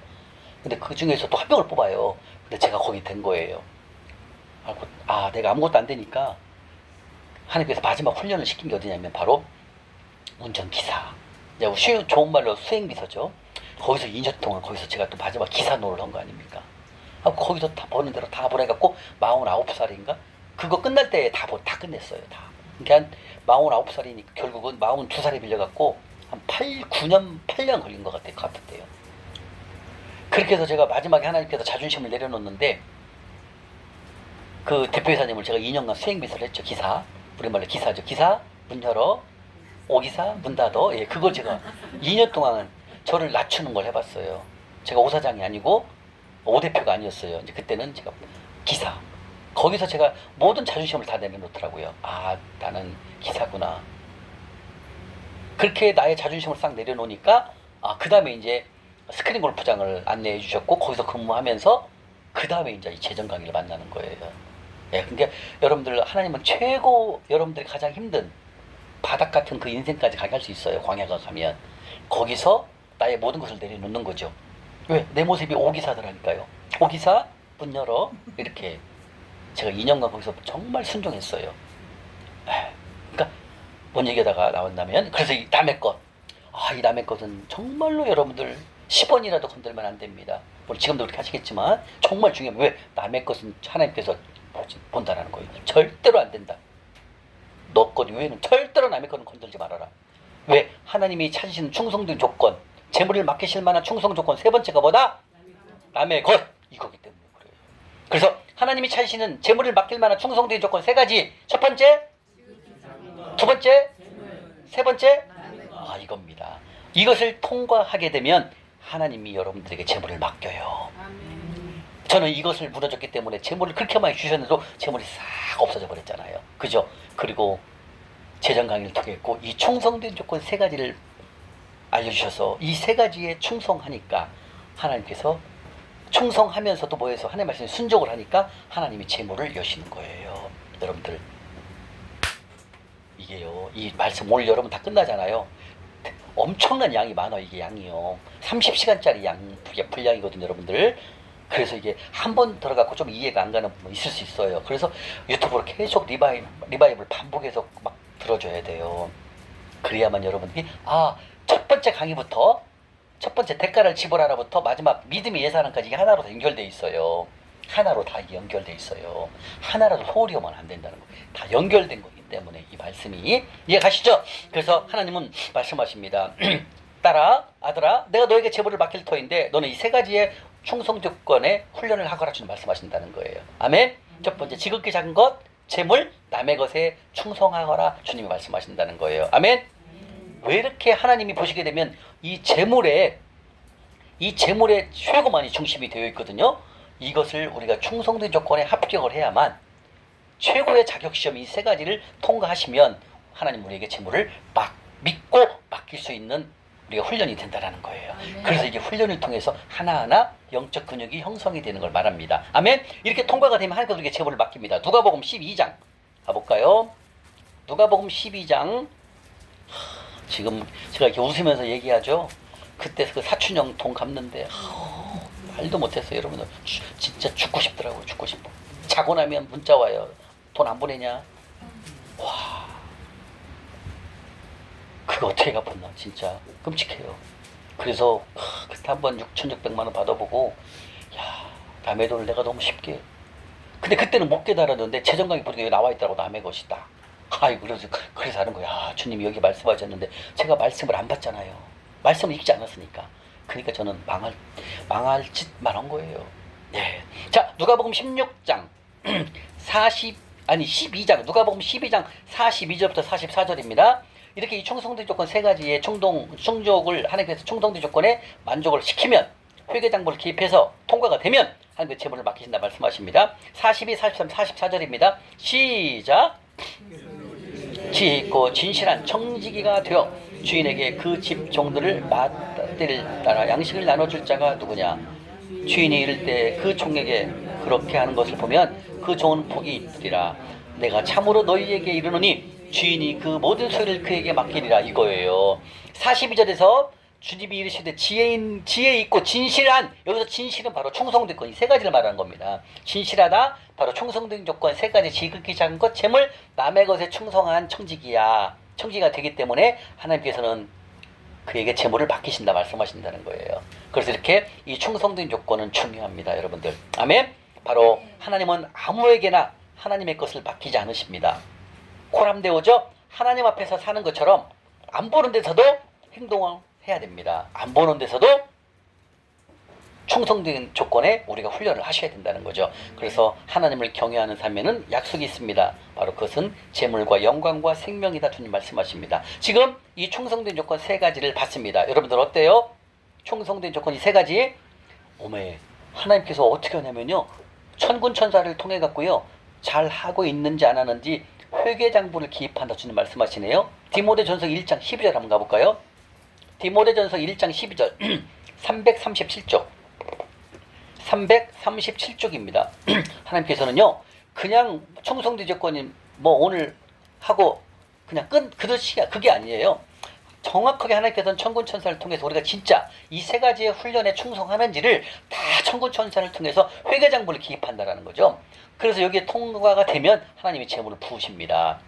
근데 그 중에서 또 한 명을 뽑아요. 근데 제가 거기 된 거예요. 내가 아무것도 안 되니까 하나님께서 마지막 훈련을 시킨 게 어디냐면 바로 운전기사. 좋은 말로 수행비서죠. 거기서 2년 동안 거기서 제가 또 마지막 기사 노릇을 한 거 아닙니까? 거기서 다 버는 대로 다 보내갖고 49살인가? 그거 끝날 때 다 끝냈어요. 다. 그러니까 한 49살이니까 결국은 42살에 빌려갖고 한 8년 걸린 것 같았대요. 그렇게 해서 제가 마지막에 하나님께서 자존심을 내려놓는데 그 대표이사님을 제가 2년간 수행비서를 했죠. 기사. 우리말로 기사죠. 기사 문 열어. 오기사 문 닫어. 예, 그걸 제가 2년 동안 저를 낮추는 걸 해봤어요. 제가 오사장이 아니고 오대표가 아니었어요. 이제 그때는 제가 기사. 거기서 제가 모든 자존심을 다 내려놓더라고요. 나는 기사구나. 그렇게 나의 자존심을 싹 내려놓으니까 그 다음에 이제 스크린 골프장을 안내해 주셨고 거기서 근무하면서 그 다음에 이제 이 재정 강의를 만나는 거예요. 예, 그러니까 여러분들 하나님은 최고 여러분들이 가장 힘든 바닥 같은 그 인생까지 가게 할 수 있어요. 광야가 가면 거기서 나의 모든 것을 내려놓는 거죠. 왜? 내 모습이 오기사더라니까요. 오기사 문 열어. 이렇게 제가 2년간 거기서 정말 순종했어요. 그러니까 뭔 얘기하다가 나왔냐면 그래서 이 남의 것. 이 남의 것은 정말로 여러분들 10원이라도 건들면 안 됩니다. 물론 지금도 그렇게 하시겠지만 정말 중요해요. 왜? 남의 것은 하나님께서 본다라는 거예요. 절대로 안 된다. 너 것 외에는 절대로 남의 것은 건들지 말아라. 왜? 하나님이 찾으시는 충성된 조건, 재물을 맡기실 만한 충성 조건 세 번째가 뭐다? 남의 것. 이거기 때문에 그래요. 그래서 하나님이 찾으시는 재물을 맡길 만한 충성된 조건 세 가지. 첫 번째, 두 번째, 세 번째, 이겁니다. 이것을 통과하게 되면 하나님이 여러분들에게 재물을 맡겨요. 저는 이것을 물어줬기 때문에 재물을 그렇게 많이 주셨는데도 재물이 싹 없어져 버렸잖아요. 그죠? 그리고 재정 강의를 통했고 이 충성된 조건 세 가지를 알려주셔서 이 세 가지에 충성하니까 하나님께서 충성하면서도 뭐해서 하나님 말씀에 순종을 하니까 하나님이 재물을 여시는 거예요. 여러분들 이게요. 이 말씀 오늘 여러분 다 끝나잖아요. 엄청난 양이 많아. 이게 양이요. 30시간짜리 양 분량이거든요, 여러분들. 그래서 이게 한 번 들어가고 좀 이해가 안 가는 부분 있을 수 있어요. 그래서 유튜브로 계속 리바이블 반복해서 막 들어줘야 돼요. 그래야만 여러분들이 첫 번째 강의부터 첫 번째 대가를 지불하라부터 마지막 믿음의 예산안까지 이게 하나로 다 연결돼 있어요. 하나로 다 연결돼 있어요. 하나라도 소홀히 오면 안 된다는 거. 다 연결된 거기 때문에 이 말씀이 이해가시죠? 그래서 하나님은 말씀하십니다. 딸아, 아들아, 내가 너에게 제물을 맡길 터인데 너는 이 세 가지의 충성 조건에 훈련을 하거라. 주님 말씀하신다는 거예요. 아멘. 첫 번째, 지극히 작은 것, 제물, 남의 것에 충성하거라. 주님이 말씀하신다는 거예요. 아멘. 왜 이렇게 하나님이 보시게 되면 이 제물에 최고만이 중심이 되어 있거든요. 이것을 우리가 충성된 조건에 합격을 해야만 최고의 자격시험 이 세 가지를 통과하시면 하나님 우리에게 제물을 믿고 맡길 수 있는 우리가 훈련이 된다라는 거예요. 그래서 이게 훈련을 통해서 하나하나 영적 근육이 형성이 되는 걸 말합니다. 아멘. 이렇게 통과가 되면 하나님께서 우리에게 제물을 맡깁니다. 누가복음 12장 가볼까요? 누가복음 12장. 지금 제가 이렇게 웃으면서 얘기하죠. 그때 그 사춘형 돈 갚는데 말도 못했어요. 여러분들 진짜 죽고 싶더라고요. 죽고 싶어. 자고 나면 문자 와요. 돈 안 보내냐? 와, 그거 어떻게 갚았나 진짜 끔찍해요. 그래서 그때 한번 6,600만 원 받아보고 남의 돈을 내가 너무 쉽게. 근데 그때는 못 깨달았는데 재정강의 보니까 나와 있더라고. 남의 것이다. 그래서 하는 거야. 주님이 여기 말씀하셨는데 제가 말씀을 안 받잖아요. 말씀을 읽지 않았으니까. 그러니까 저는 망할 짓만 한 거예요. 네. 자, 누가복음 16장 12장 누가복음 12장 42절부터 44절입니다. 이렇게 이 충성된 조건 세 가지의 충족을 하나님께서 충성된 조건에 만족을 시키면 회개장부를 기입해서 통과가 되면 하나님께서 제물을 맡기신다 말씀하십니다. 42, 43, 44절입니다. 시작. 지혜 있고 진실한 청지기가 되어 주인에게 그 집 종들을 맛들 따라 양식을 나눠줄 자가 누구냐. 주인이 이를 때 그 종에게 그렇게 하는 것을 보면 그 종은 복이 있으리라. 내가 참으로 너희에게 이르노니 주인이 그 모든 소유를 그에게 맡기리라. 이거예요. 42절에서 주님이 이르시되 지혜 있고 진실한, 여기서 진실은 바로 충성된 것, 이 세 가지를 말하는 겁니다. 진실하다, 바로 충성된 조건 세 가지, 지극히 작은 것, 재물, 남의 것에 충성한 청지기가 되기 때문에 하나님께서는 그에게 재물을 맡기신다 말씀하신다는 거예요. 그래서 이렇게 이 충성된 조건은 중요합니다, 여러분들. 아멘. 바로 하나님은 아무에게나 하나님의 것을 맡기지 않으십니다. 코람데오죠. 하나님 앞에서 사는 것처럼 안 보는 데서도 행동을 해야 됩니다. 안 보는 데서도 충성된 조건에 우리가 훈련을 하셔야 된다는 거죠. 그래서 하나님을 경외하는 삶에는 약속이 있습니다. 바로 그것은 재물과 영광과 생명이다. 주님 말씀하십니다. 지금 이 충성된 조건 세 가지를 봤습니다. 여러분들 어때요? 충성된 조건 이 세 가지. 하나님께서 어떻게 하냐면요, 천군천사를 통해 갖고요, 잘 하고 있는지 안 하는지 회개장부를 기입한다. 주님 말씀하시네요. 디모데전서 1장 12절 한번 가볼까요? 디모데전서 1장 12절 337쪽 337쪽입니다. 하나님께서는요, 그냥 충성된 조건이 오늘 하고 그냥 그릇이야, 그게 아니에요. 정확하게 하나님께서는 천군천사를 통해서 우리가 진짜 이 세 가지의 훈련에 충성하는지를 다 천군천사를 통해서 회개장부를 기입한다라는 거죠. 그래서 여기에 통과가 되면 하나님이 재물을 부으십니다.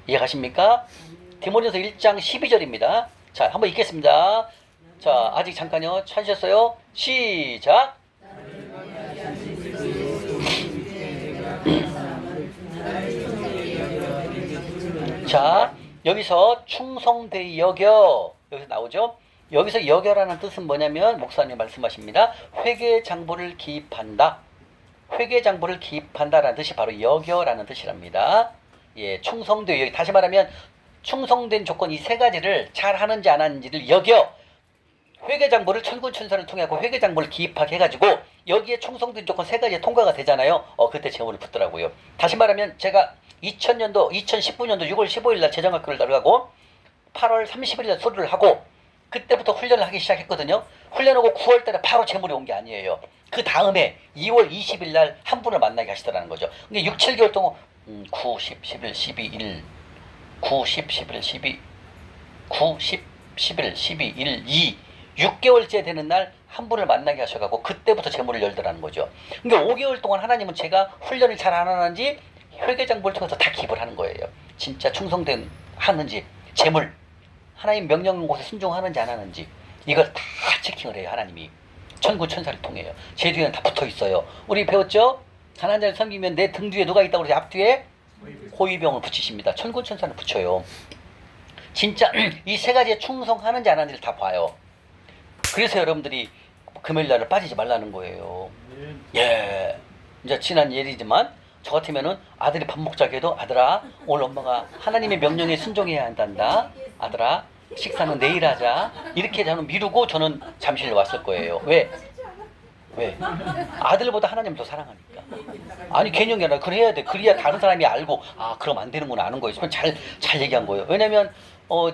이해가십니까? 디모데전서 1장 12절입니다. 자, 한번 읽겠습니다. 자, 아직 잠깐요. 찾으셨어요? 시작. 자, 여기서 충성되이 여겨, 여기서 나오죠. 여기서 여겨라는 뜻은 뭐냐면 목사님 말씀하십니다. 회개장부를 기입한다. 회개장부를 기입한다라는 뜻이 바로 여겨라는 뜻이랍니다. 예, 충성되이 여겨. 다시 말하면 충성된 조건 이 세 가지를 잘 하는지 안 하는지를 여겨. 회개장부를 천군천사를 통해 회개장부를 기입하게 해가지고 여기에 충성된 조건 세 가지에 통과가 되잖아요. 그때 재물을 붙더라고요. 다시 말하면 제가 2019년도 6월 15일 날 재정학교를 들어가고 8월 30일 날 수료를 하고 그때부터 훈련을 하기 시작했거든요. 훈련하고 9월 달에 바로 재물이 온 게 아니에요. 그 다음에 2월 20일 날 한 분을 만나게 하시더라는 거죠. 근데 6, 7개월 동안 9, 10, 11, 12, 1, 9, 10, 11, 12, 9, 10, 11, 12, 1, 2, 6개월째 되는 날 한 분을 만나게 하셔가지고 그때부터 재물을 열더라는 거죠. 그러니까 5개월 동안 하나님은 제가 훈련을 잘 안 하는지 회계장부를 통해서 다 기입을 하는 거예요. 진짜 충성된 하는지, 재물, 하나님 명령한 곳에 순종하는지 안 하는지 이걸 다 체킹을 해요. 하나님이 천구천사를 통해요. 제 뒤에는 다 붙어 있어요. 우리 배웠죠? 가난한 자를 섬기면 내 등 뒤에 누가 있다고 그러지? 앞뒤에 호위병을 붙이십니다. 천구천사를 붙여요. 진짜 이 세 가지에 충성하는지 안 하는지를 다 봐요. 그래서 여러분들이 금요일날을 빠지지 말라는 거예요. 예, 이제 지난 예이지만 저 같으면은 아들이 밥 먹자고 해도 아들아 오늘 엄마가 하나님의 명령에 순종해야 한단다. 아들아 식사는 내일 하자. 이렇게 저는 미루고 저는 잠실 왔을 거예요. 왜? 아들보다 하나님을 더 사랑하니까. 아니 개념이 아니라 그래야 돼. 그래야 다른 사람이 알고 아 그럼 안 되는구나 아는 거예요. 잘 얘기한 거예요. 왜냐면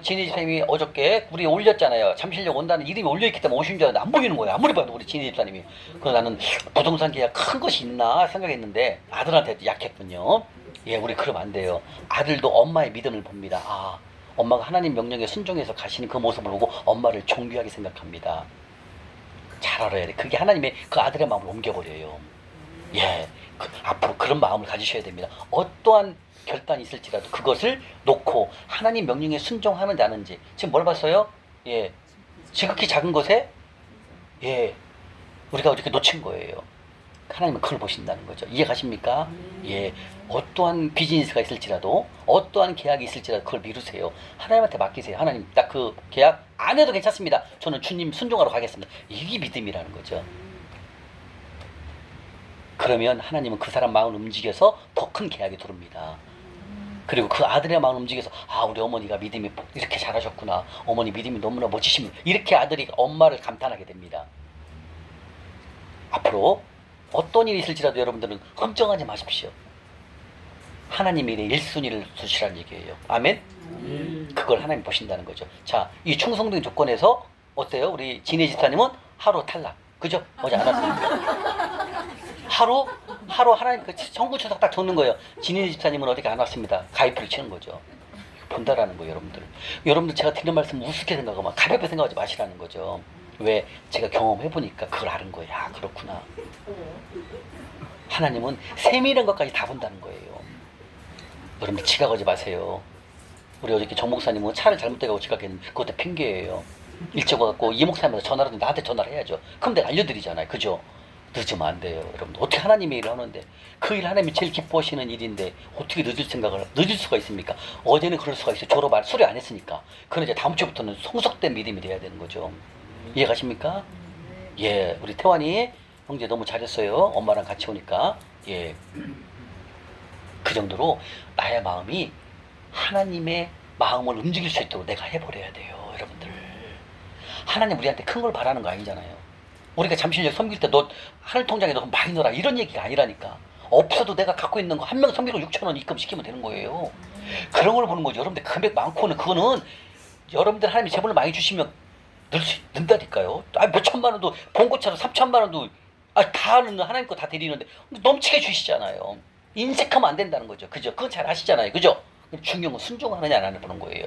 진희 집사님이 어저께 우리 올렸잖아요. 잠실역 온다는 이름이 올려있기 때문에 오신 줄 알았는데 안 보이는 거예요. 아무리 봐도 우리 진희 집사님이. 그래서 나는 부동산 계약 큰 것이 있나 생각했는데 아들한테 약했군요. 예, 우리 그러면 안 돼요. 아들도 엄마의 믿음을 봅니다. 아, 엄마가 하나님 명령에 순종해서 가시는 그 모습을 보고 엄마를 존귀하게 생각합니다. 잘 알아야 돼. 그게 하나님의 그 아들의 마음을 옮겨버려요. 예, 앞으로 그런 마음을 가지셔야 됩니다. 어떠한 결단이 있을지라도 그것을 놓고 하나님 명령에 순종하는지 아는지. 지금 뭘 봤어요? 예, 지극히 작은 것에 예, 우리가 이렇게 놓친 거예요. 하나님은 그걸 보신다는 거죠. 이해가십니까? 예, 어떠한 비즈니스가 있을지라도 어떠한 계약이 있을지라도 그걸 미루세요. 하나님한테 맡기세요. 하나님 딱 그 계약 안 해도 괜찮습니다. 저는 주님 순종하러 가겠습니다. 이게 믿음이라는 거죠. 그러면 하나님은 그 사람 마음을 움직여서 더 큰 계약이 들어옵니다. 그리고 그 아들의 마음을 움직여서 아 우리 어머니가 믿음이 이렇게 잘하셨구나. 어머니 믿음이 너무나 멋지십니다. 이렇게 아들이 엄마를 감탄하게 됩니다. 앞으로 어떤 일이 있을지라도 여러분들은 걱정하지 마십시오. 하나님이 1순위를 두시라는 얘기예요. 아멘? 그걸 하나님 보신다는 거죠. 자, 이 충성된 조건에서 어때요? 우리 진혜 집사님은 하루 탈락. 그죠? 어제 안 왔습니까? 하루 하나님 그 청구처석 딱 적는 거예요. 진혜 집사님은 어디가 안 왔습니다. 가위표를 치는 거죠. 본다라는 거예요, 여러분들. 여러분들 제가 드리는 말씀 우습게 생각하면 가볍게 생각하지 마시라는 거죠. 왜? 제가 경험해보니까 그걸 아는 거예요. 아, 그렇구나. 하나님은 세밀한 것까지 다 본다는 거예요. 여러분들 지각하지 마세요. 우리 어저께 정 목사님은 차를 잘못돼가고 지각했는데 그것도 핑계예요. 일찍 와갖고 이 목사님한테 전화를 하는데 나한테 전화를 해야죠. 그럼 내가 알려드리잖아요. 그죠? 늦으면 안 돼요. 여러분들 어떻게 하나님의 일을 하는데 그 일 하나님이 제일 기뻐하시는 일인데 어떻게 늦을 수가 있습니까? 어제는 그럴 수가 있어요. 졸업 수료 안 했으니까. 그런데 이제 다음 주부터는 성숙된 믿음이 돼야 되는 거죠. 이해가십니까? 예, 우리 태환이 형제 너무 잘했어요. 엄마랑 같이 오니까. 예, 그 정도로 나의 마음이 하나님의 마음을 움직일 수 있도록 내가 해버려야 돼요. 여러분들 하나님 우리한테 큰 걸 바라는 거 아니잖아요. 우리가 잠실역 섬길 때 너 하늘통장에 너 많이 넣어라 이런 얘기가 아니라니까. 없어도 내가 갖고 있는 거 한 명 섬기고 6,000원 입금시키면 되는 거예요. 그런 걸 보는 거죠. 여러분들 금액 많고는 그거는 여러분들 하나님이 재물을 많이 주시면 는다니까요. 몇 천만 원도 봉고차로 3천만 원도 다 하나님 거 다 드리는데 넘치게 주시잖아요. 인색하면 안 된다는 거죠. 그죠? 그건 잘 아시잖아요. 그죠? 중요한 건 순종하느냐 안 하느냐 보는 거예요.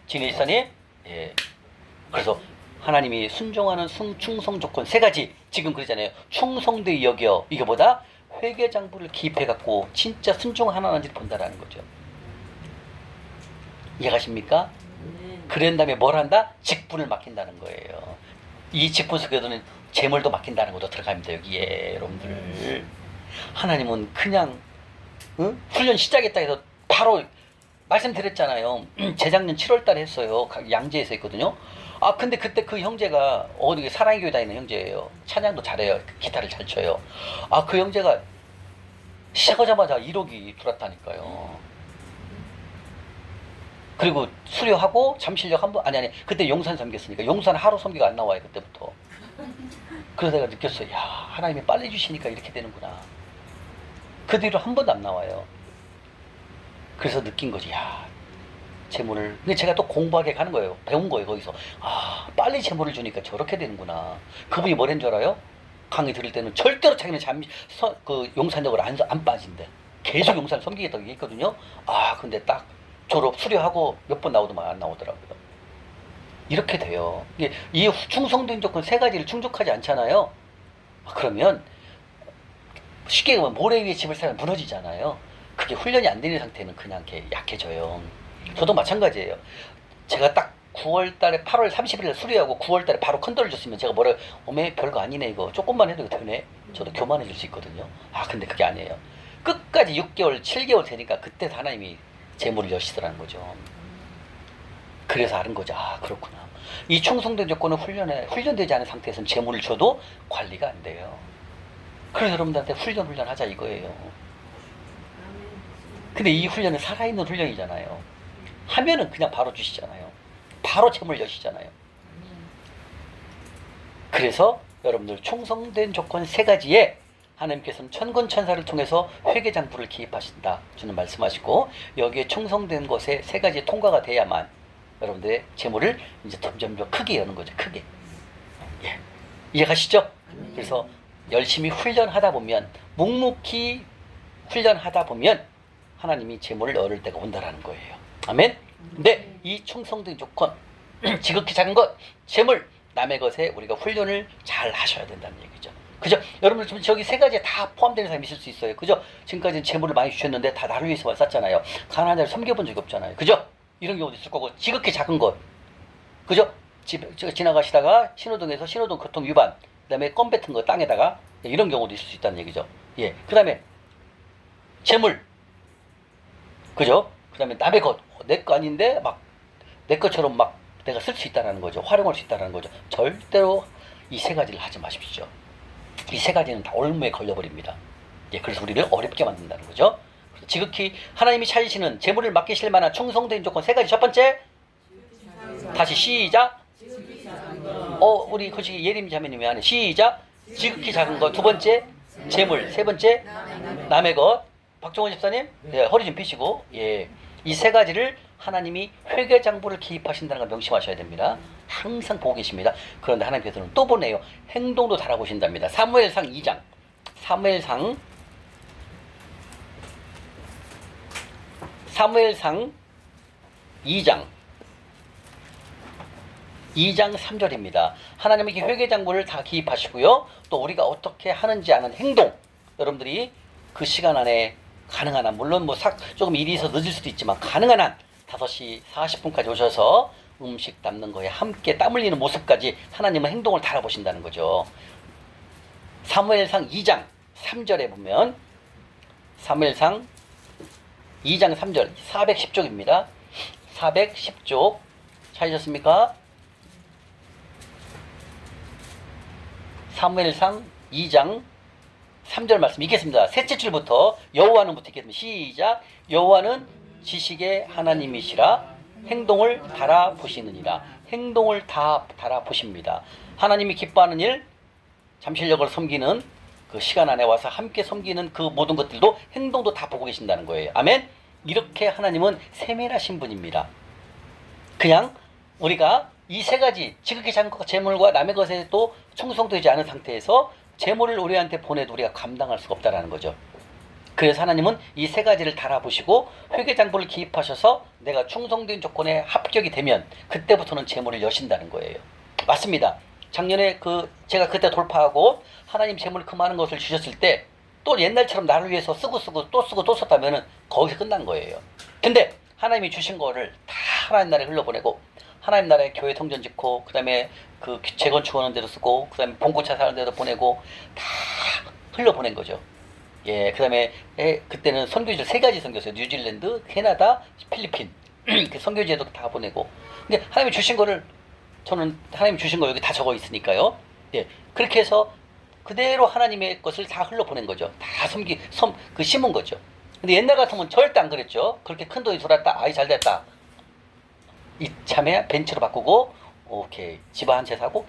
진혜 집사님, 예. 그래서 하나님이 순종하는 충성 조건 세 가지 지금 그러잖아요. 충성되 여겨 이게 보다 회계장부를 기입해갖고 진짜 순종하는지를 본다라는 거죠. 이해가십니까? 그런 다음에 뭘 한다? 직분을 맡긴다는 거예요. 이 직분 속에서는 재물도 맡긴다는 것도 들어갑니다. 여기에 여러분들 하나님은 그냥 훈련 시작했다 해서 바로 말씀드렸잖아요. 재작년 7월 달에 했어요. 양재에서 했거든요. 아 근데 그때 그 형제가 어디 사랑의 교회 다니는 형제예요. 찬양도 잘해요. 기타를 잘 쳐요. 아 그 형제가 시작하자마자 1억이 들어왔다니까요. 그리고 수료하고 잠실역 한번 아니 그때 용산 섬겼으니까 용산 하루 섬기가 안 나와요. 그때부터. 그래서 내가 느꼈어요. 야 하나님이 빨리 주시니까 이렇게 되는구나. 그 뒤로 한 번도 안 나와요. 그래서 느낀 거지. 야 재물을. 근데 제가 또 공부하게 가는 거예요. 배운 거예요. 거기서. 아 빨리 재물을 주니까 저렇게 되는구나. 그분이 뭐랬는 줄 알아요? 강의 들을 때는 절대로 자기는 그 용산역을 안 빠진대. 계속 용산을 섬기겠다고 얘기했거든요. 아 근데 딱 졸업 수료하고 몇 번 나오더만 안 나오더라고요. 이렇게 돼요. 이 충성된 조건 세 가지를 충족하지 않잖아요. 그러면 쉽게 보면 모래 위에 집을 살면 무너지잖아요. 그게 훈련이 안 되는 상태는 그냥 이렇게 약해져요. 저도 마찬가지예요. 제가 딱 9월 달에 8월 30일에 수료하고 9월 달에 바로 컨더를 줬으면 제가 뭐래, 어메 별거 아니네 이거 조금만 해도 되네. 저도 교만해 줄 수 있거든요. 근데 그게 아니에요. 끝까지 6개월, 7개월 되니까 그때 하나님이 재물을 여시더라는 거죠. 그래서 아는 거죠. 그렇구나. 이 충성된 조건은 훈련되지 않은 상태에서는 재물을 줘도 관리가 안 돼요. 그래서 여러분들한테 훈련하자 이거예요. 근데 이 훈련은 살아있는 훈련이잖아요. 하면은 그냥 바로 주시잖아요. 바로 재물 여시잖아요. 그래서 여러분들 충성된 조건 세 가지에 하나님께서는 천군천사를 통해서 회개장부를 기입하신다 주는 말씀하시고, 여기에 충성된 것에 세 가지 통과가 돼야만 여러분들의 재물을 이제 점점 더 크게 여는 거죠. 크게. 예. 이해가시죠? 그래서 열심히 훈련하다 보면, 묵묵히 훈련하다 보면 하나님이 재물을 얻을 때가 온다라는 거예요. 아멘? 근데 이 충성된 조건, 지극히 작은 것, 재물, 남의 것에 우리가 훈련을 잘 하셔야 된다는 얘기죠. 그죠? 여러분들 지금 저기 세 가지에 다 포함되는 사람이 있을 수 있어요. 그죠? 지금까지는 재물을 많이 주셨는데 다 나를 위해서만 썼잖아요. 가난한 자를 섬겨본 적이 없잖아요. 그죠? 이런 경우도 있을 거고, 지극히 작은 것. 그죠? 지나가시다가 신호등에서 신호등 교통 위반, 그 다음에 껌 뱉은 거 땅에다가, 이런 경우도 있을 수 있다는 얘기죠. 예. 그 다음에 재물. 그죠? 그 다음에 남의 것. 내 거 아닌데 막 내 것처럼 막 내가 쓸 수 있다는 거죠. 활용할 수 있다는 거죠. 절대로 이 세 가지를 하지 마십시오. 이 세 가지는 다 올무에 걸려버립니다. 예, 그래서 우리를 어렵게 만든다는 거죠. 지극히 하나님이 찾으시는 재물을 맡기실 만한 충성된 조건 세 가지. 첫 번째, 다시 시작. 우리 거시기 예림 자매님이 하는 시작. 지극히 작은 것. 두 번째, 재물. 세 번째, 남의 것. 박종원 집사님, 예, 허리 좀 펴시고, 예, 이 세 가지를 하나님이 회개장부를 기입하신다는 걸 명심하셔야 됩니다. 항상 보고 계십니다. 그런데 하나님께서는 또 보내요. 행동도 달아보신답니다. 사무엘상 2장. 사무엘상 2장 3절입니다. 하나님이 회개장부를 다 기입하시고요. 또 우리가 어떻게 하는지 아는 행동, 여러분들이 그 시간 안에 가능한 한, 물론 조금 일이 있어서 늦을 수도 있지만 가능한 한 5시 40분까지 오셔서 음식 담는 거에 함께 땀 흘리는 모습까지 하나님은 행동을 달아보신다는 거죠. 사무엘상 2장 3절에 보면, 사무엘상 2장 3절 410쪽입니다. 410쪽 찾으셨습니까? 사무엘상 2장 3절 말씀 읽겠습니다. 셋째 줄부터 여호와는부터 읽겠습니다. 시작. 여호와는 지식의 하나님이시라. 행동을 달아보시느니라. 행동을 다 달아보십니다. 하나님이 기뻐하는 일, 잠실력을 섬기는 그 시간 안에 와서 함께 섬기는 그 모든 것들도 행동도 다 보고 계신다는 거예요. 아멘. 이렇게 하나님은 세밀하신 분입니다. 그냥 우리가 이 세 가지, 지극히 작은 것, 재물과 남의 것에 또 충성되지 않은 상태에서 재물을 우리한테 보내도 우리가 감당할 수가 없다는 거죠. 그래서 하나님은 이 세 가지를 달아보시고 회개장부를 기입하셔서 내가 충성된 조건에 합격이 되면 그때부터는 재물을 여신다는 거예요. 맞습니다. 작년에 제가 그때 돌파하고 하나님 재물 그 많은 것을 주셨을 때 또 옛날처럼 나를 위해서 쓰고 또 썼다면은 거기서 끝난 거예요. 근데 하나님이 주신 거를 다 하나님 나라에 흘려보내고, 하나님 나라에 교회 성전 짓고, 그 다음에 그 재건축하는 데도 쓰고, 그 다음에 봉고차 사는 데도 보내고, 다 흘려보낸 거죠. 예, 그 다음에 그때는 선교지를 3가지 선교했어요. 뉴질랜드, 캐나다, 필리핀. 그 선교지에도 다 보내고. 근데 하나님이 주신 거를, 저는 하나님이 주신 거 여기 다 적어 있으니까요. 예, 그렇게 해서 그대로 하나님의 것을 다 흘려보낸 거죠. 다 심은 거죠. 근데 옛날 같으면 절대 안 그랬죠. 그렇게 큰 돈이 들어왔다, 아이 잘 됐다, 이참에 벤츠로 바꾸고, 오케이, 집 한 채 사고,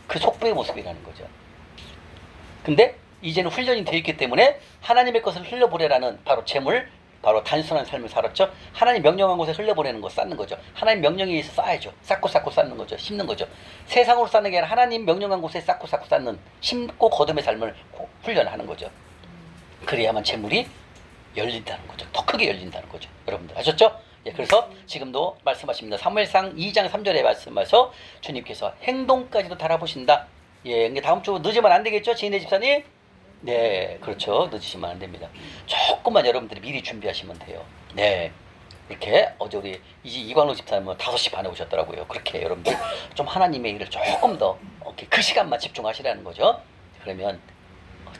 그 속부의 모습이라는 거죠. 근데 이제는 훈련이 되어 있기 때문에 하나님의 것을 흘려보내라는 바로 재물, 바로 단순한 삶을 살았죠. 하나님 명령한 곳에 흘려보내는 거, 쌓는 거죠. 하나님 명령에 의해서 쌓아야죠. 쌓고 쌓는 거죠. 심는 거죠. 세상으로 쌓는 게 아니라 하나님 명령한 곳에 쌓고 쌓는, 심고 거듭의 삶을 훈련하는 거죠. 그래야만 재물이 열린다는 거죠. 더 크게 열린다는 거죠. 여러분들 아셨죠? 예, 그래서 지금도 말씀하십니다. 사무엘상 2장 3절에 말씀하셔서 주님께서 행동까지도 달아보신다. 예, 이게 다음 주 늦으면 안 되겠죠, 지인의 집사님? 네, 그렇죠. 늦으시면 안 됩니다. 조금만 여러분들이 미리 준비하시면 돼요. 네. 이렇게 어제 우리 이광로 집사님은 5시 반에 오셨더라고요. 그렇게 여러분들 좀 하나님의 일을 조금 더 그 시간만 집중하시라는 거죠. 그러면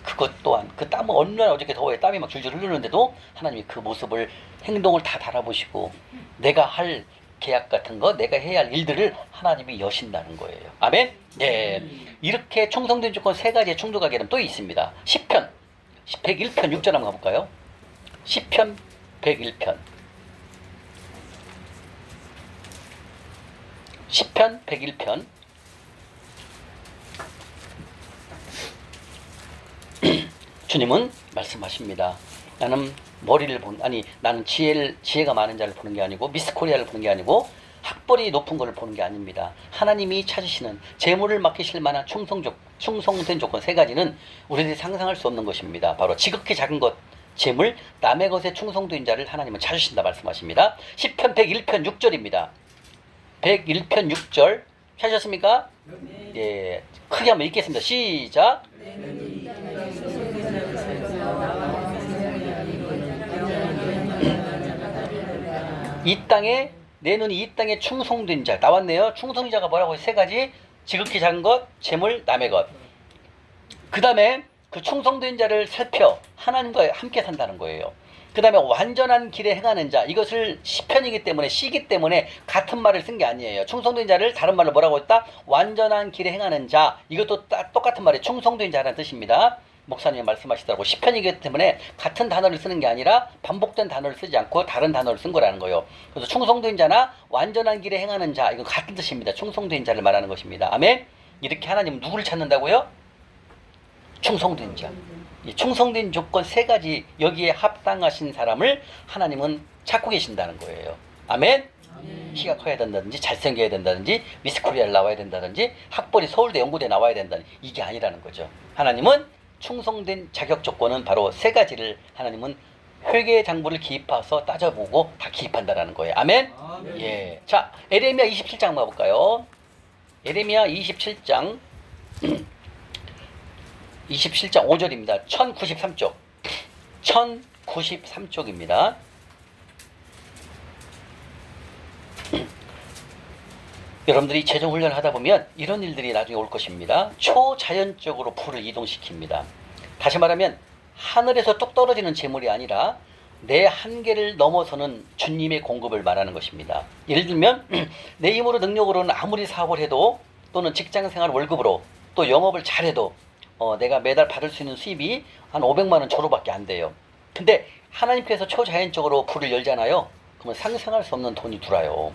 그것 또한 그 땀은 얼마나 어저께 더워요. 땀이 막 줄줄 흐르는데도 하나님이 그 모습을 행동을 다 달아보시고 내가 할 계약 같은 거 내가 해야 할 일들을 하나님이 여신다는 거예요. 아멘. 네. 이렇게 충성된 조건 3가지의 충족하게 되면 또 있습니다. 시편 101편 6절 한번 가볼까요? 시편 101편 시편 101편 주님은 말씀하십니다. 나는 나는 지혜가 많은 자를 보는 게 아니고 미스코리아를 보는 게 아니고 학벌이 높은 것을 보는 게 아닙니다. 하나님이 찾으시는 재물을 맡기실 만한 충성된 조건 3가지는 우리들이 상상할 수 없는 것입니다. 바로 지극히 작은 것, 재물, 남의 것에 충성된 자를 하나님은 찾으신다 말씀하십니다. 시편 101편 6절입니다. 101편 6절 찾으셨습니까? 예, 크게 한번 읽겠습니다. 시작. 내 눈이 이 땅에 충성된 자 나왔네요. 충성자가 뭐라고 해요? 3가지. 지극히 작은 것, 재물, 남의 것. 그 다음에 그 충성된 자를 살펴 하나님과 함께 산다는 거예요. 그 다음에 완전한 길에 행하는 자, 이것을 시편이기 때문에 시기 때문에 같은 말을 쓴 게 아니에요. 충성된 자를 다른 말로 뭐라고 했다? 완전한 길에 행하는 자, 이것도 똑같은 말이에요. 충성된 자라는 뜻입니다. 목사님이 말씀하시더라고. 시편이기 때문에 같은 단어를 쓰는 게 아니라 반복된 단어를 쓰지 않고 다른 단어를 쓴 거라는 거예요. 그래서 충성된 자나 완전한 길에 행하는 자, 이건 같은 뜻입니다. 충성된 자를 말하는 것입니다. 아멘. 이렇게 하나님은 누구를 찾는다고요? 충성된 자. 이 충성된 조건 3가지 여기에 합당하신 사람을 하나님은 찾고 계신다는 거예요. 아멘. 키가 커야 된다든지 잘생겨야 된다든지 미스코리아를 나와야 된다든지 학벌이 서울대 연구대 나와야 된다든지 이게 아니라는 거죠. 하나님은 충성된 자격 조건은 바로 3가지를 하나님은 회개의 장부를 기입해서 따져보고 다 기입한다라는 거예요. 아멘. 예. 자, 에레미야 27장 가볼까요? 에레미야 27장 5절입니다. 1093쪽. 1093쪽입니다. 여러분들이 재정 훈련을 하다 보면 이런 일들이 나중에 올 것입니다. 초자연적으로 불을 이동시킵니다. 다시 말하면 하늘에서 뚝 떨어지는 재물이 아니라 내 한계를 넘어서는 주님의 공급을 말하는 것입니다. 예를 들면 내 힘으로 능력으로는 아무리 사업을 해도 또는 직장생활 월급으로 또 영업을 잘해도 내가 매달 받을 수 있는 수입이 한 500만 원 정도밖에 안 돼요. 근데 하나님께서 초자연적으로 불을 열잖아요. 그러면 상상할 수 없는 돈이 들어와요.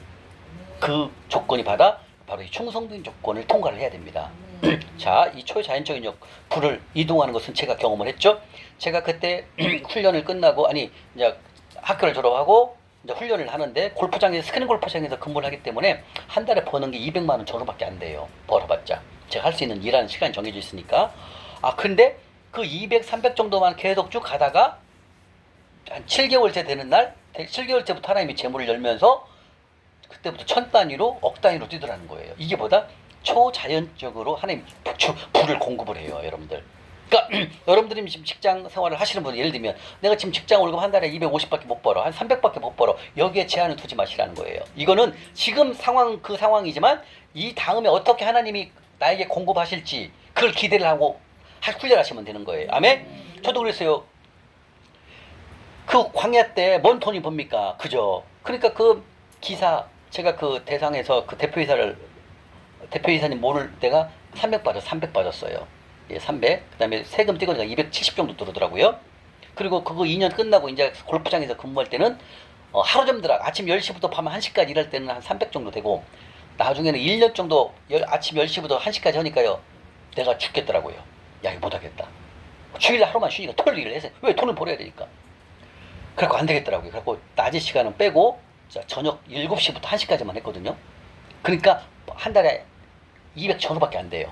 그 조건이 바로 이 충성된 조건을 통과를 해야 됩니다. 자, 이 초자연적인 불을 이동하는 것은 제가 경험을 했죠. 제가 그때 훈련을 끝나고 이제 학교를 졸업하고 이제 훈련을 하는데 스크린 골프장에서 근무를 하기 때문에 한 달에 버는 게 200만 원 정도밖에 안 돼요. 벌어봤자 제가 할 수 있는 일하는 시간이 정해져 있으니까. 근데 그 200, 300 정도만 계속 쭉 가다가 한 7개월째 되는 날, 7개월째부터 하나님이 재물을 열면서 그때부터 1000단위로 억 단위로 뛰더라는 거예요. 이게 보다 초자연적으로 하나님 불을 공급을 해요, 여러분들. 그러니까 여러분들이 지금 직장 생활을 하시는 분, 예를 들면 내가 지금 직장 월급 한 달에 250밖에 못 벌어, 한 300밖에 못 벌어, 여기에 제한을 두지 마시라는 거예요. 이거는 지금 그 상황이지만 이 다음에 어떻게 하나님이 나에게 공급하실지 그걸 기대를 하고 훈련하시면 되는 거예요. 아멘. 저도 그랬어요. 그 광야 때 뭔 돈이 봅니까? 그죠? 그러니까 그 기사, 제가 그 대상에서 그 대표이사님 모를 때가 300 빠졌어요. 예, 300. 그 다음에 세금 떼고니까 270 정도 들어오더라고요. 그리고 그거 2년 끝나고 이제 골프장에서 근무할 때는 하루 점들아 아침 10시부터 밤 1시까지 일할 때는 한 300 정도 되고, 나중에는 1년 정도 아침 10시부터 1시까지 하니까요, 내가 죽겠더라고요. 야, 이거 못하겠다. 주일 하루만 쉬니까 토요일 일을 해서 왜 돈을 벌어야 되니까. 그래갖고 안 되겠더라고요. 그래갖고 낮에 시간은 빼고 저녁 7시부터 1시까지만 했거든요. 그러니까 한 달에 200 전후밖에 안 돼요.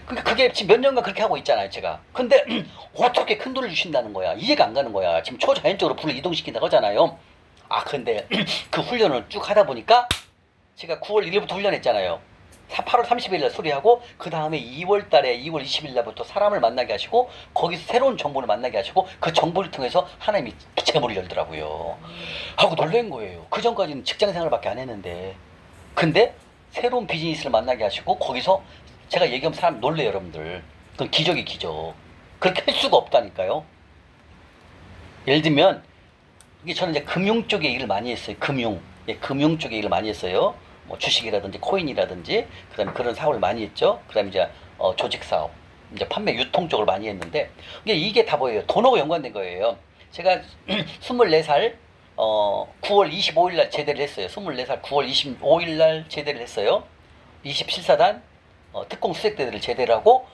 그러니까 그게 지금 몇 년간 그렇게 하고 있잖아요, 제가. 근데 어떻게 큰 돈을 주신다는 거야. 이해가 안 가는 거야. 지금 초자연적으로 불을 이동시킨다고 하잖아요. 근데 그 훈련을 쭉 하다 보니까 제가 9월 1일부터 훈련했잖아요. 8월 30일 날 수리하고 그 다음에 2월 달에 2월 20일 날부터 사람을 만나게 하시고 거기서 새로운 정보를 만나게 하시고 그 정보를 통해서 하나님이 재물을 열더라고요. 하고 놀란 거예요. 그 전까지는 직장 생활밖에 안 했는데 근데 새로운 비즈니스를 만나게 하시고 거기서 제가 얘기하면 사람 놀래요, 여러분들. 그건 기적이 기적. 그렇게 할 수가 없다니까요. 예를 들면 이게 저는 이제 금융 쪽에 일을 많이 했어요. 금융 쪽에 일을 많이 했어요. 뭐 주식이라든지 코인이라든지 그다음에 그런 사업을 많이 했죠. 그다음에 이제 조직 사업, 이제 판매 유통 쪽을 많이 했는데 이게 다 뭐예요? 돈하고 연관된 거예요. 제가 24살 9월 25일 날 제대를 했어요. 24살 9월 25일 날 제대를 했어요. 27사단 특공 수색대들을 제대를 하고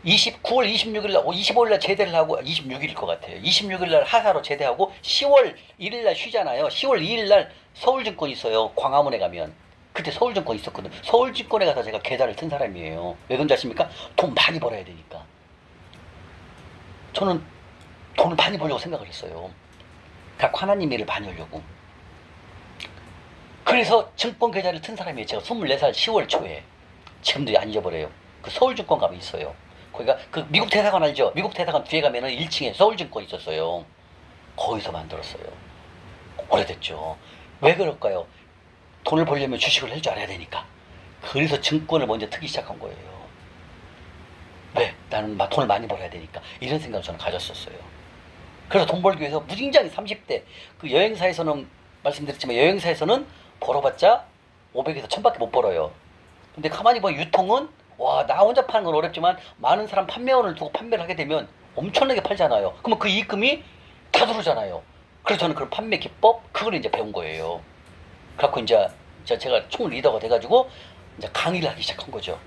9월 26일 날, 25일 날 제대를 하고 26일일 것 같아요. 26일 날 하사로 제대하고 10월 1일 날 쉬잖아요. 10월 2일 날 서울증권 있어요. 광화문에 가면. 그때 서울증권 있었거든. 서울증권에 가서 제가 계좌를 튼 사람이에요. 왜 그런지 아십니까? 돈 많이 벌어야 되니까. 저는 돈을 많이 벌려고 생각을 했어요. 각 하나님 일을 많이 하려고. 그래서 증권 계좌를 튼 사람이에요. 제가 24살 10월 초에. 지금도 안 잊어버려요. 그 서울증권 가면 있어요. 거기가 그 미국 대사관 알죠? 미국 대사관 뒤에 가면은 1층에 서울증권 있었어요. 거기서 만들었어요. 오래됐죠. 왜 그럴까요? 돈을 벌려면 주식을 할 줄 알아야 되니까. 그래서 증권을 먼저 트기 시작한 거예요. 왜? 나는 돈을 많이 벌어야 되니까. 이런 생각을 저는 가졌었어요. 그래서 돈 벌기 위해서 무진장이 30대 그 여행사에서는 말씀드렸지만 여행사에서는 벌어봤자 500에서 1000밖에 못 벌어요. 근데 가만히 보면 유통은 나 혼자 파는 건 어렵지만 많은 사람 판매원을 두고 판매를 하게 되면 엄청나게 팔잖아요. 그러면 그 이익금이 다 들어오잖아요. 그래서 저는 그런 판매 기법 그걸 이제 배운 거예요. 그래갖고 이제 제가 총 리더가 돼가지고 이제 강의를 하기 시작한 거죠.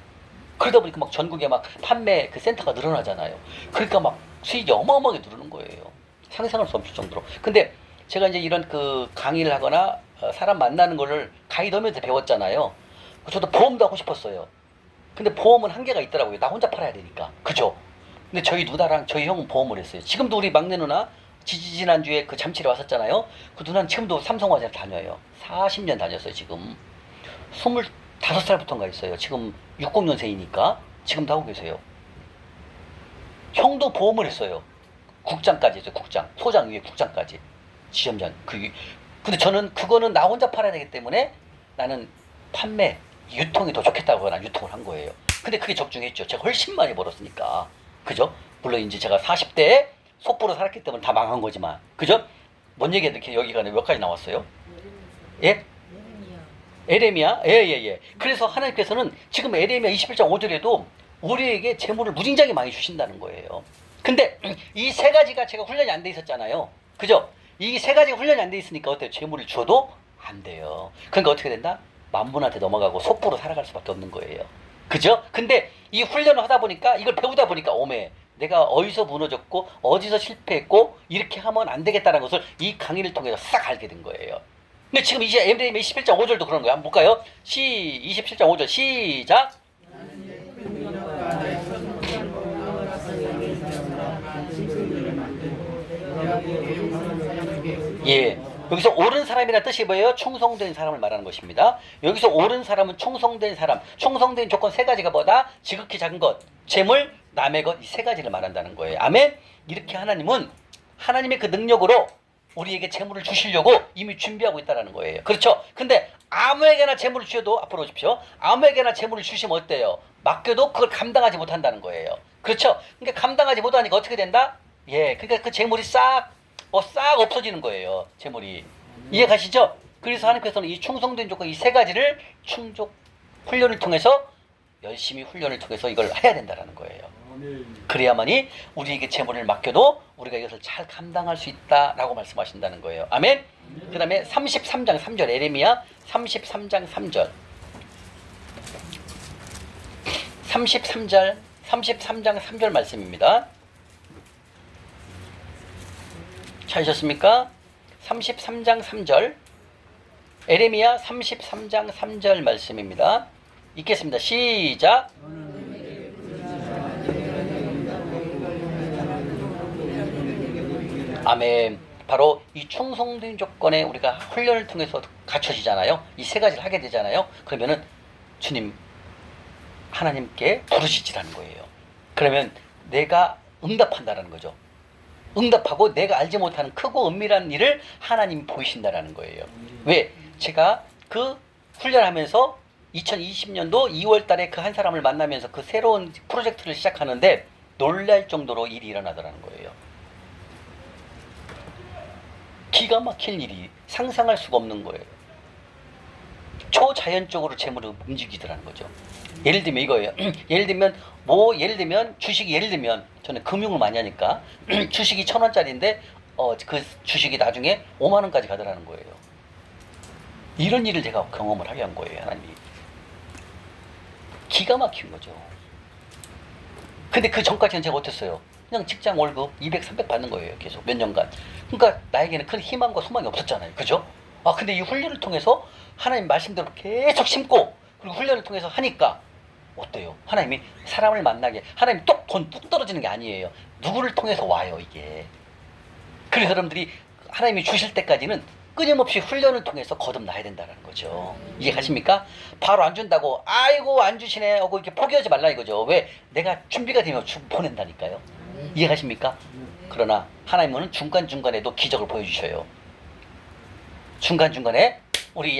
그러다 보니까 막 전국에 막 판매 그 센터가 늘어나잖아요. 그러니까 막 수익이 어마어마하게 늘어는 거예요. 상상할 수 없을 정도로. 근데 제가 이제 이런 그 강의를 하거나 사람 만나는 거를 가이드하면서 배웠잖아요. 저도 보험도 하고 싶었어요. 근데 보험은 한계가 있더라고요. 나 혼자 팔아야 되니까. 그죠? 근데 저희 누나랑 저희 형은 보험을 했어요. 지금도 우리 막내 누나 지난주에 그 잠실에 왔었잖아요. 그 누나는 지금도 삼성화재를 다녀요. 40년 다녔어요, 지금. 25살부터인가 있어요. 지금 60년생이니까 지금도 하고 계세요. 형도 보험을 했어요. 국장까지 했어요, 국장. 소장 위에 국장까지. 지점장. 근데 저는 그거는 나 혼자 팔아야 되기 때문에 나는 판매, 유통이 더 좋겠다고 난 유통을 한 거예요. 근데 그게 적중했죠. 제가 훨씬 많이 벌었으니까. 그죠? 물론 이제 제가 40대에 속보로 살았기 때문에 다 망한 거지만. 그죠? 뭔 얘기가 이렇게 여기가 몇 가지 나왔어요? 예? 에레미야? 예. 그래서 하나님께서는 지금 에레미야 21장 5절에도 우리에게 재물을 무진장히 많이 주신다는 거예요. 근데 이 세 가지가 제가 훈련이 안 돼 있었잖아요. 그죠? 이 세 가지가 훈련이 안 돼 있으니까 어때요? 재물을 줘도 안 돼요. 그러니까 어떻게 된다? 만분한테 넘어가고 속보로 살아갈 수밖에 없는 거예요. 그죠? 근데 이 훈련을 하다 보니까 이걸 배우다 보니까 오메 내가 어디서 무너졌고 어디서 실패했고 이렇게 하면 안 되겠다는 것을 이 강의를 통해서 싹 알게 된 거예요. 근데 지금 이제 에레미야 21장 5절도 그런 거야. 한번 볼까요? 27장 5절 시작. 예. 여기서 옳은 사람이라는 뜻이 뭐예요? 충성된 사람을 말하는 것입니다. 여기서 옳은 사람은 충성된 사람. 충성된 조건 세 가지가 뭐다? 지극히 작은 것, 재물, 남의 것, 이 세 가지를 말한다는 거예요. 아멘? 이렇게 하나님은 하나님의 그 능력으로 우리에게 재물을 주시려고 이미 준비하고 있다는 거예요. 그렇죠? 근데 아무에게나 재물을 주셔도, 앞으로 오십시오. 아무에게나 재물을 주시면 어때요? 맡겨도 그걸 감당하지 못한다는 거예요. 그렇죠? 그러니까 감당하지 못하니까 어떻게 된다? 예, 그러니까 그 재물이 싹 없어지는 거예요. 재물이. 이해 가시죠? 그래서 하나님께서는 이 충성된 조건 이 세 가지를 훈련을 통해서 열심히 훈련을 통해서 이걸 해야 된다는 거예요. 그래야만이 우리에게 재물을 맡겨도 우리가 이것을 잘 감당할 수 있다라고 말씀하신다는 거예요. 아멘. 그 다음에 33장 3절 에레미야 33장 3절 33장 3절 말씀입니다. 찾으셨습니까? 33장 3절 에레미야 33장 3절 말씀입니다. 읽겠습니다. 시작. 아멘. 바로 이 충성된 조건에 우리가 훈련을 통해서 갖춰지잖아요. 이 세 가지를 하게 되잖아요. 그러면은 주님 하나님께 부르짖으라는 거예요. 그러면 내가 응답한다라는 거죠. 응답하고 내가 알지 못하는 크고 은밀한 일을 하나님이 보이신다라는 거예요. 왜? 제가 그 훈련하면서 2020년도 2월 달에 그 한 사람을 만나면서 그 새로운 프로젝트를 시작하는데 놀랄 정도로 일이 일어나더라는 거예요. 기가 막힐 일이 상상할 수가 없는 거예요. 초자연적으로 재물이 움직이더라는 거죠. 예를 들면 이거예요. 예를 들면 주식이 예를 들면 저는 금융을 많이 하니까 주식이 1,000원짜리인데 그 주식이 나중에 5만 원까지 가더라는 거예요. 이런 일을 제가 경험을 하게 한 거예요, 하나님이. 기가 막힌 거죠. 근데 그 전까지는 제가 어땠어요? 그냥 직장 월급 200, 300 받는 거예요, 계속 몇 년간. 그러니까 나에게는 큰 희망과 소망이 없었잖아요, 그죠? 근데 이 훈련을 통해서 하나님 말씀대로 계속 심고 그리고 훈련을 통해서 하니까 어때요? 하나님이 사람을 만나게, 하나님이 돈 뚝 떨어지는 게 아니에요. 누구를 통해서 와요, 이게. 그래서 여러분들이 하나님이 주실 때까지는 끊임없이 훈련을 통해서 거듭나야 된다는 거죠. 이해가십니까? 바로 안 준다고 아이고 안 주시네 하고 이렇게 포기하지 말라 이거죠. 왜? 내가 준비가 되면 보낸다니까요. 이해가십니까? 그러나 하나님은 중간중간에도 기적을 보여주셔요. 중간중간에 우리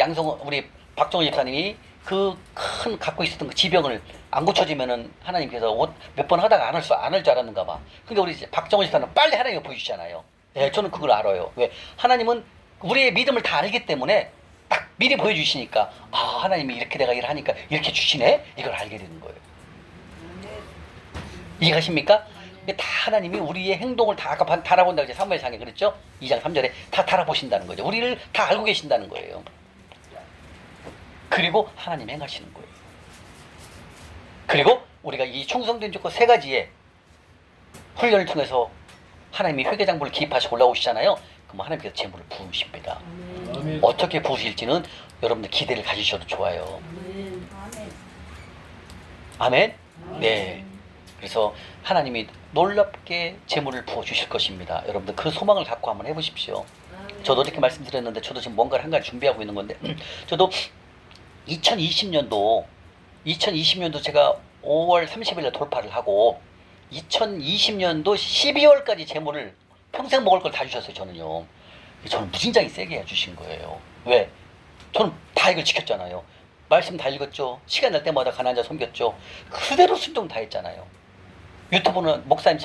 박정호 집사님이 그 큰 갖고 있었던 그 지병을 안 고쳐지면은 하나님께서 몇 번 하다가 안 할 줄 알았는가 봐. 근데 우리 박정호 집사는 빨리 하나님이 보여주시잖아요. 네, 저는 그걸 알아요. 왜? 하나님은 우리의 믿음을 다 알기 때문에 딱 미리 보여주시니까 하나님이 이렇게 내가 일을 하니까 이렇게 주시네? 이걸 알게 되는 거예요. 이해가십니까? 다 하나님이 우리의 행동을 다 아까 달아본다고 이제 사무엘상에 그랬죠? 2장 3절에 다 달아보신다는 거죠. 우리를 다 알고 계신다는 거예요. 그리고 하나님 행하시는 거예요. 그리고 우리가 이 충성된 조건 세 가지의 훈련을 통해서 하나님이 회개장부를 기입하시고 올라오시잖아요. 그럼 하나님께서 재물을 부으십니다. 어떻게 부으실지는 여러분들 기대를 가지셔도 좋아요. 아멘? 네. 그래서 하나님이 놀랍게 재물을 부어주실 것입니다. 여러분들 그 소망을 갖고 한번 해보십시오. 저도 이렇게 말씀드렸는데 저도 지금 뭔가를 한 가지 준비하고 있는 건데 저도 2020년도 제가 5월 30일에 돌파를 하고 2020년도 12월까지 재물을 평생 먹을 걸 다 주셨어요. 저는 무진장이 세게 해주신 거예요. 왜? 저는 다 이걸 지켰잖아요. 말씀 다 읽었죠. 시간 날 때마다 가난한 자 섬겼죠. 그대로 순종 다 했잖아요. 유튜브는 목사님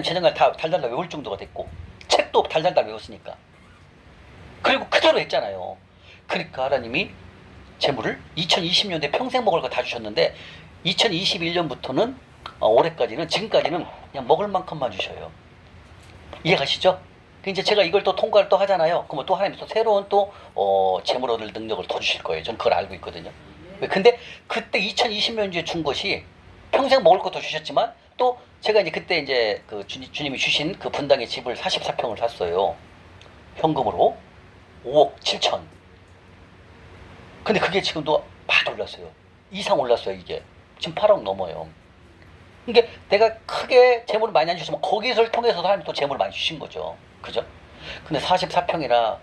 재정을 다 달달달 외울 정도가 됐고 책도 달달달 외웠으니까. 그리고 그대로 했잖아요. 그러니까 하나님이 재물을 2020년도에 평생 먹을 거 다 주셨는데 2021년부터는 올해까지는 지금까지는 그냥 먹을 만큼만 주셔요. 이해가시죠? 이제 제가 이걸 또 통과를 또 하잖아요. 그러면 또 하나님이 또 새로운 재물 얻을 능력을 더 주실 거예요. 전 그걸 알고 있거든요. 근데 그때 2020년도에 준 것이 평생 먹을 것도 주셨지만 또 제가 이제 그때 이제 그 주님이 주신 그 분당의 집을 44평을 샀어요. 현금으로 5억 7천. 근데 그게 지금도 많이 올랐어요. 이상 올랐어요, 이게. 지금 8억 넘어요. 그러니까 내가 크게 재물을 많이 안 주시면 거기서를 통해서도 하나님 또 재물을 많이 주신 거죠. 그죠? 근데 44평이라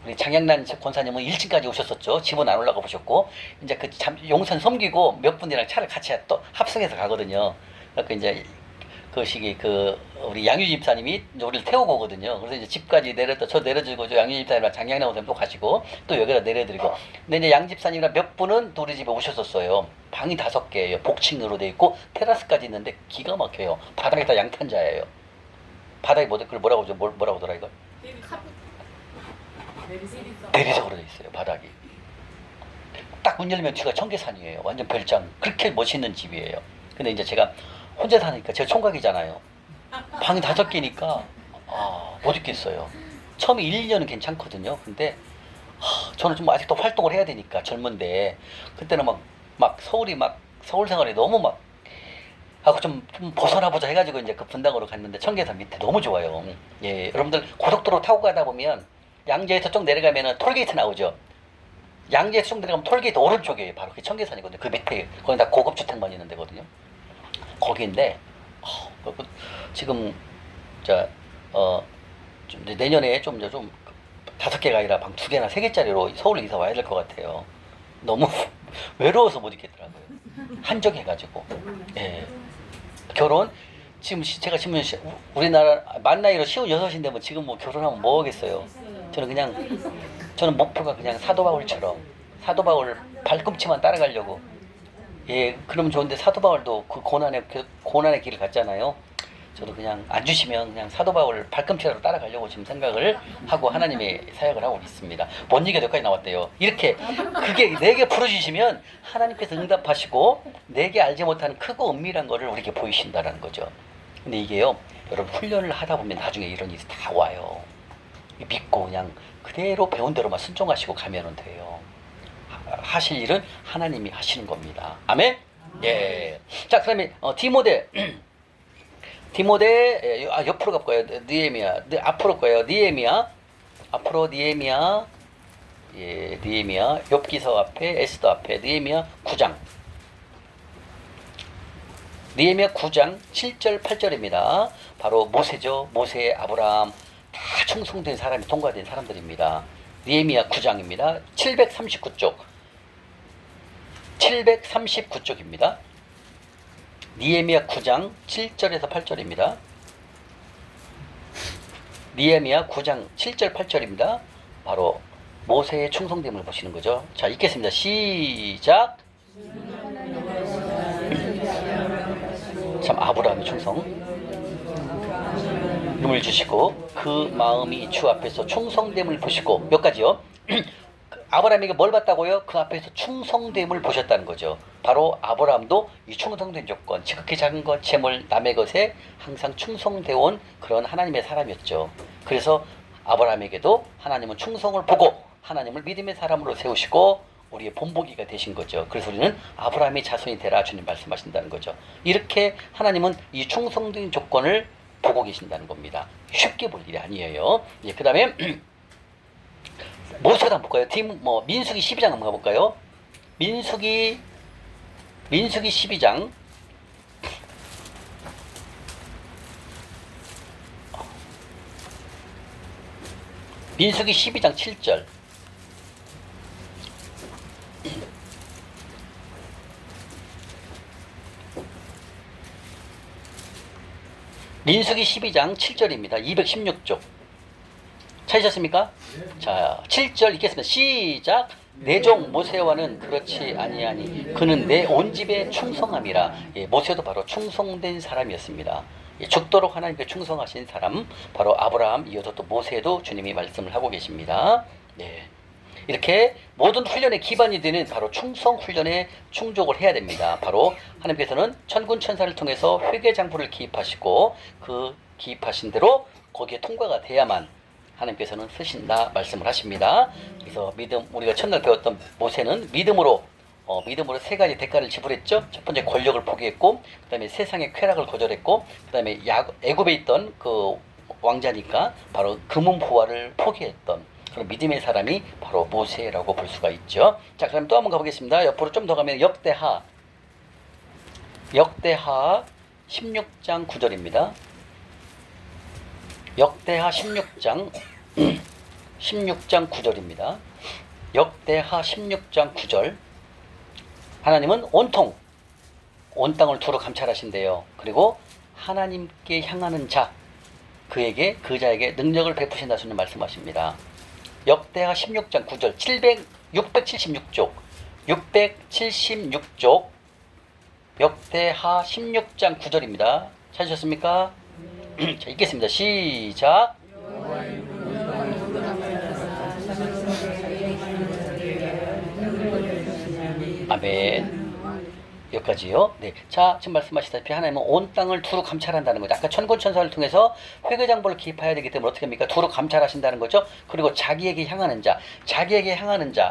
우리 장양란 권사님은 1층까지 오셨었죠. 집은 안 올라가 보셨고 이제 그 용산 섬기고 몇 분이랑 차를 같이 또 합성해서 가거든요. 그러니까 이제 그 시기 우리 양유 집사님이 우리를 태우고 오거든요. 그래서 이제 집까지 저 내려주고 양유 집사님이랑 장양란 권사님 또 가시고 또 여기다 내려드리고. 근데 이제 양 집사님이랑 몇 분은 또 우리 집에 오셨었어요. 방이 5개예요. 복층으로 돼 있고 테라스까지 있는데 기가 막혀요. 바닥에 다 양탄자예요. 바닥에 그걸 뭐라고 하더라 이걸? 내리석으로 돼 있어요. 바닥이. 딱 문 열면 뒤가 청계산이에요. 완전 별장. 그렇게 멋있는 집이에요. 근데 이제 제가 혼자 사니까 제가 총각이잖아요. 방이 5개니까 못 있겠어요. 처음에 1, 2년은 괜찮거든요. 근데 저는 좀 아직도 활동을 해야 되니까 젊은데 그때는 막 서울 생활이 너무 하고 좀 벗어나 보자 해가지고 이제 그 분당으로 갔는데 청계산 밑에 너무 좋아요. 예, 여러분들 고속도로 타고 가다 보면 양재에서 쭉 내려가면은 톨게이트 나오죠. 양재에서 쭉 내려가면 톨게이트 오른쪽에 바로 그 청계산이거든요. 그 밑에 거기 다 고급 주택만 있는 데거든요. 거기인데 지금 좀 이제 내년에 좀 5개가 아니라 방 2개나 3개짜리로 서울로 이사 와야 될 것 같아요. 너무 외로워서 못 있겠더라고요. 한적해가지고. 예. 결혼 지금 제가 지금 우리나라 만 나이로 56인데 뭐 지금 뭐 결혼하면 뭐 하겠어요. 저는 목표가 그냥 사도 바울처럼 사도 바울 발꿈치만 따라가려고. 예, 그러면 좋은데 사도 바울도 그 고난의 길을 갔잖아요. 저도 그냥 안 주시면 그냥 사도 바울 발꿈치라도 따라가려고 지금 생각을 하고 하나님의 사역을 하고 있습니다. 뭔 얘기가 여기까지 나왔대요. 이렇게 그게 내게 풀어주시면 하나님께서 응답하시고 내게 알지 못하는 크고 은밀한 거를 우리에게 보이신다라는 거죠. 근데 이게요, 여러분 훈련을 하다 보면 나중에 이런 일이 다 와요. 믿고 그냥 그대로 배운 대로만 순종하시고 가면은 돼요. 하실 일은 하나님이 하시는 겁니다. 아멘. 예. 자, 그다음에 디모데 옆으로 갈 거예요. 느헤미야. 앞으로 거예요. 느헤미야. 앞으로 느헤미야. 예, 느헤미야. 욥기서 앞에 에스더 앞에 느헤미야 9장. 느헤미야 9장 7절 8절입니다. 바로 모세죠. 모세, 아브라함 다 충성된 사람이 통과된 사람들입니다. 느헤미야 9장입니다. 739쪽. 739쪽입니다. 느헤미야 9장 7절에서 8절입니다. 느헤미야 9장 7절 8절입니다. 바로 모세의 충성됨을 보시는 거죠. 자, 읽겠습니다. 시작. 참 아브라함의 충성. 힘을 주시고 그 마음이 주 앞에서 충성됨을 보시고 몇 가지요? 아브라함에게 뭘 봤다고요? 그 앞에서 충성됨을 보셨다는 거죠. 바로 아브라함도 이 충성된 조건, 지극히 작은 것, 재물, 남의 것에 항상 충성되어 온 그런 하나님의 사람이었죠. 그래서 아브라함에게도 하나님은 충성을 보고 하나님을 믿음의 사람으로 세우시고 우리의 본보기가 되신 거죠. 그래서 우리는 아브라함의 자손이 되라 주님 말씀하신다는 거죠. 이렇게 하나님은 이 충성된 조건을 보고 계신다는 겁니다. 쉽게 볼 일이 아니에요. 예, 그 다음에 모세도 한번 볼까요? 민수기 12장 한번 가볼까요? 민수기 12장. 민수기 12장 7절. 민수기 12장 7절입니다. 216쪽. 찾으셨습니까? 자, 7절 읽겠습니다. 시작. 내 종 모세와는 그렇지 아니하니 그는 내 온 집에 충성함이라. 예, 모세도 바로 충성된 사람이었습니다. 예, 죽도록 하나님께 충성하신 사람 바로 아브라함, 이어서 또 모세도 주님이 말씀을 하고 계십니다. 예. 이렇게 모든 훈련의 기반이 되는 바로 충성 훈련에 충족을 해야 됩니다. 바로 하나님께서는 천군 천사를 통해서 회개장부를 기입하시고 그 기입하신 대로 거기에 통과가 돼야만 하나님께서는 쓰신다 말씀을 하십니다. 그래서 우리가 첫날 배웠던 모세는 믿음으로 3가지 대가를 지불했죠. 첫 번째 권력을 포기했고, 그 다음에 세상의 쾌락을 거절했고, 그 다음에 애굽에 있던 그 왕자니까 바로 금은보화를 포기했던 그런 믿음의 사람이 바로 모세라고 볼 수가 있죠. 자, 그럼 또 한번 가보겠습니다. 옆으로 좀 더 가면 역대하 16장 9절입니다. 역대하 16장 9절입니다. 역대하 16장 9절. 하나님은 온 땅을 두루 감찰하신대요. 그리고 하나님께 향하는 그 자에게 능력을 베푸신다 주는 말씀하십니다. 역대하 16장 9절 676쪽 역대하 16장 9절입니다. 찾으셨습니까? 자, 읽겠습니다. 시작. 아멘. 여기까지요. 네. 자, 지금 말씀하시다시피 하나님은 온 땅을 두루 감찰한다는 거죠. 아까 천군천사를 통해서 회개장부를 기입해야 되기 때문에 어떻게 합니까? 두루 감찰하신다는 거죠. 그리고 자기에게 향하는 자,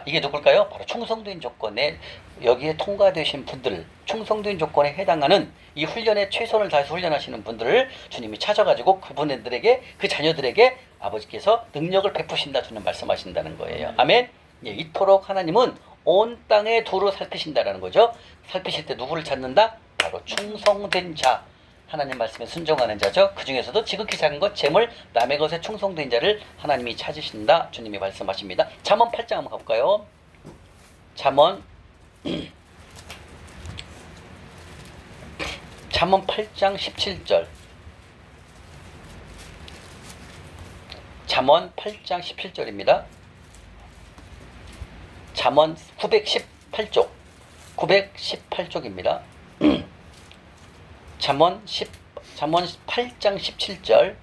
이게 누굴까요? 바로 충성된 조건에 여기에 통과되신 분들, 충성된 조건에 해당하는 이 훈련에 최선을 다해서 훈련하시는 분들을 주님이 찾아가지고 그분들에게, 그 자녀들에게 아버지께서 능력을 베푸신다 주는 말씀하신다는 거예요. 아멘. 예, 이토록 하나님은 온 땅에 두루 살피신다라는 거죠. 살피실 때 누구를 찾는다? 바로 충성된 자, 하나님 말씀에 순종하는 자죠. 그 중에서도 지극히 작은 것, 재물, 남의 것에 충성된 자를 하나님이 찾으신다. 주님이 말씀하십니다. 잠언 8장 한번 가볼까요? 잠언 8장 17절. 잠언 8장 17절입니다. 잠언 918쪽. 918쪽입니다. 잠언 8장 17절.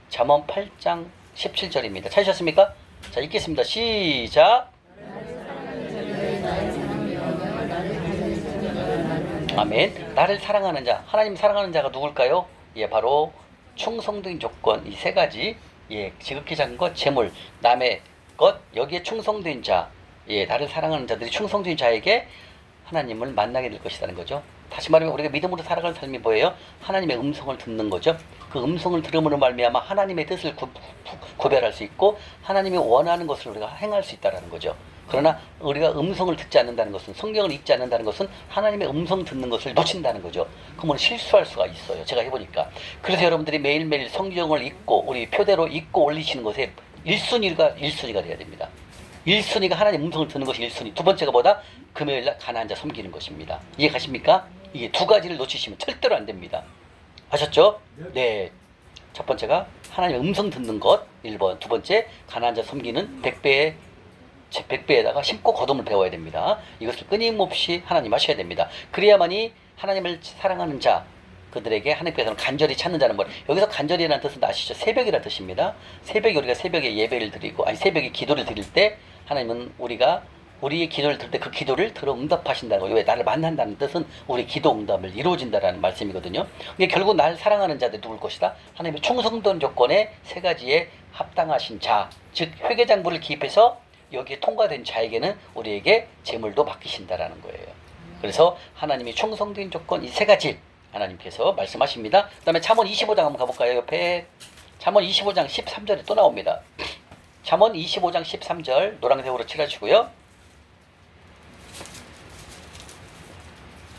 잠언 8장 17절입니다. 찾으셨습니까? 자, 읽겠습니다. 시작. 아멘. 나를 사랑하는 자, 하나님 사랑하는 자가 누굴까요? 예, 바로 충성된 조건 이 세 가지. 예, 지극히 작은 것, 재물, 남의 것, 여기에 충성된 자. 예, 나를 사랑하는 자들이 충성된 자에게 하나님을 만나게 될 것이라는 거죠. 다시 말하면 우리가 믿음으로 살아가는 삶이 뭐예요? 하나님의 음성을 듣는 거죠. 그 음성을 들음으로 말미암아 하나님의 뜻을 구별할 수 있고 하나님이 원하는 것을 우리가 행할 수 있다는 거죠. 그러나 우리가 음성을 듣지 않는다는 것은, 성경을 읽지 않는다는 것은 하나님의 음성 듣는 것을 놓친다는 거죠. 그러면 실수할 수가 있어요. 제가 해보니까. 그래서 여러분들이 매일매일 성경을 읽고 우리 표대로 읽고 올리시는 것에 1순위가 돼야 됩니다. 1순위가 하나님 음성을 듣는 것이 1순위. 두 번째가 뭐다? 금요일날 가난한 자 섬기는 것입니다. 이해 가십니까? 이게 두 가지를 놓치시면 절대로 안 됩니다. 아셨죠? 네. 첫 번째가 하나님의 음성 듣는 것 1번. 두 번째 가난한 자 섬기는 100배에다가 심고 거둠을 배워야 됩니다. 이것을 끊임없이 하나님 하셔야 됩니다. 그래야만이 하나님을 사랑하는 자 그들에게 하나님께서는 간절히 찾는 자는 뭐예요? 여기서 간절히라는 뜻은 아시죠? 새벽이라는 뜻입니다. 새벽에 우리가 새벽에 예배를 드리고 새벽에 기도를 드릴 때 하나님은 우리의 기도를 드릴 때 그 기도를 들어 응답하신다는 거예요. 왜? 나를 만난다는 뜻은 우리 기도 응답을 이루어진다라는 말씀이거든요. 근데 결국 나를 사랑하는 자들 누굴 것이다? 하나님의 충성된 조건에 세 가지에 합당하신 자, 즉 회개장부를 기입해서 여기에 통과된 자에게는 우리에게 재물도 맡기신다라는 거예요. 그래서 하나님이 충성된 조건 이 세 가지 하나님께서 말씀하십니다. 그 다음에 잠언 25장 한번 가볼까요? 옆에 잠언 25장 13절에 또 나옵니다. 잠언 25장 13절 노란색으로 칠하시고요.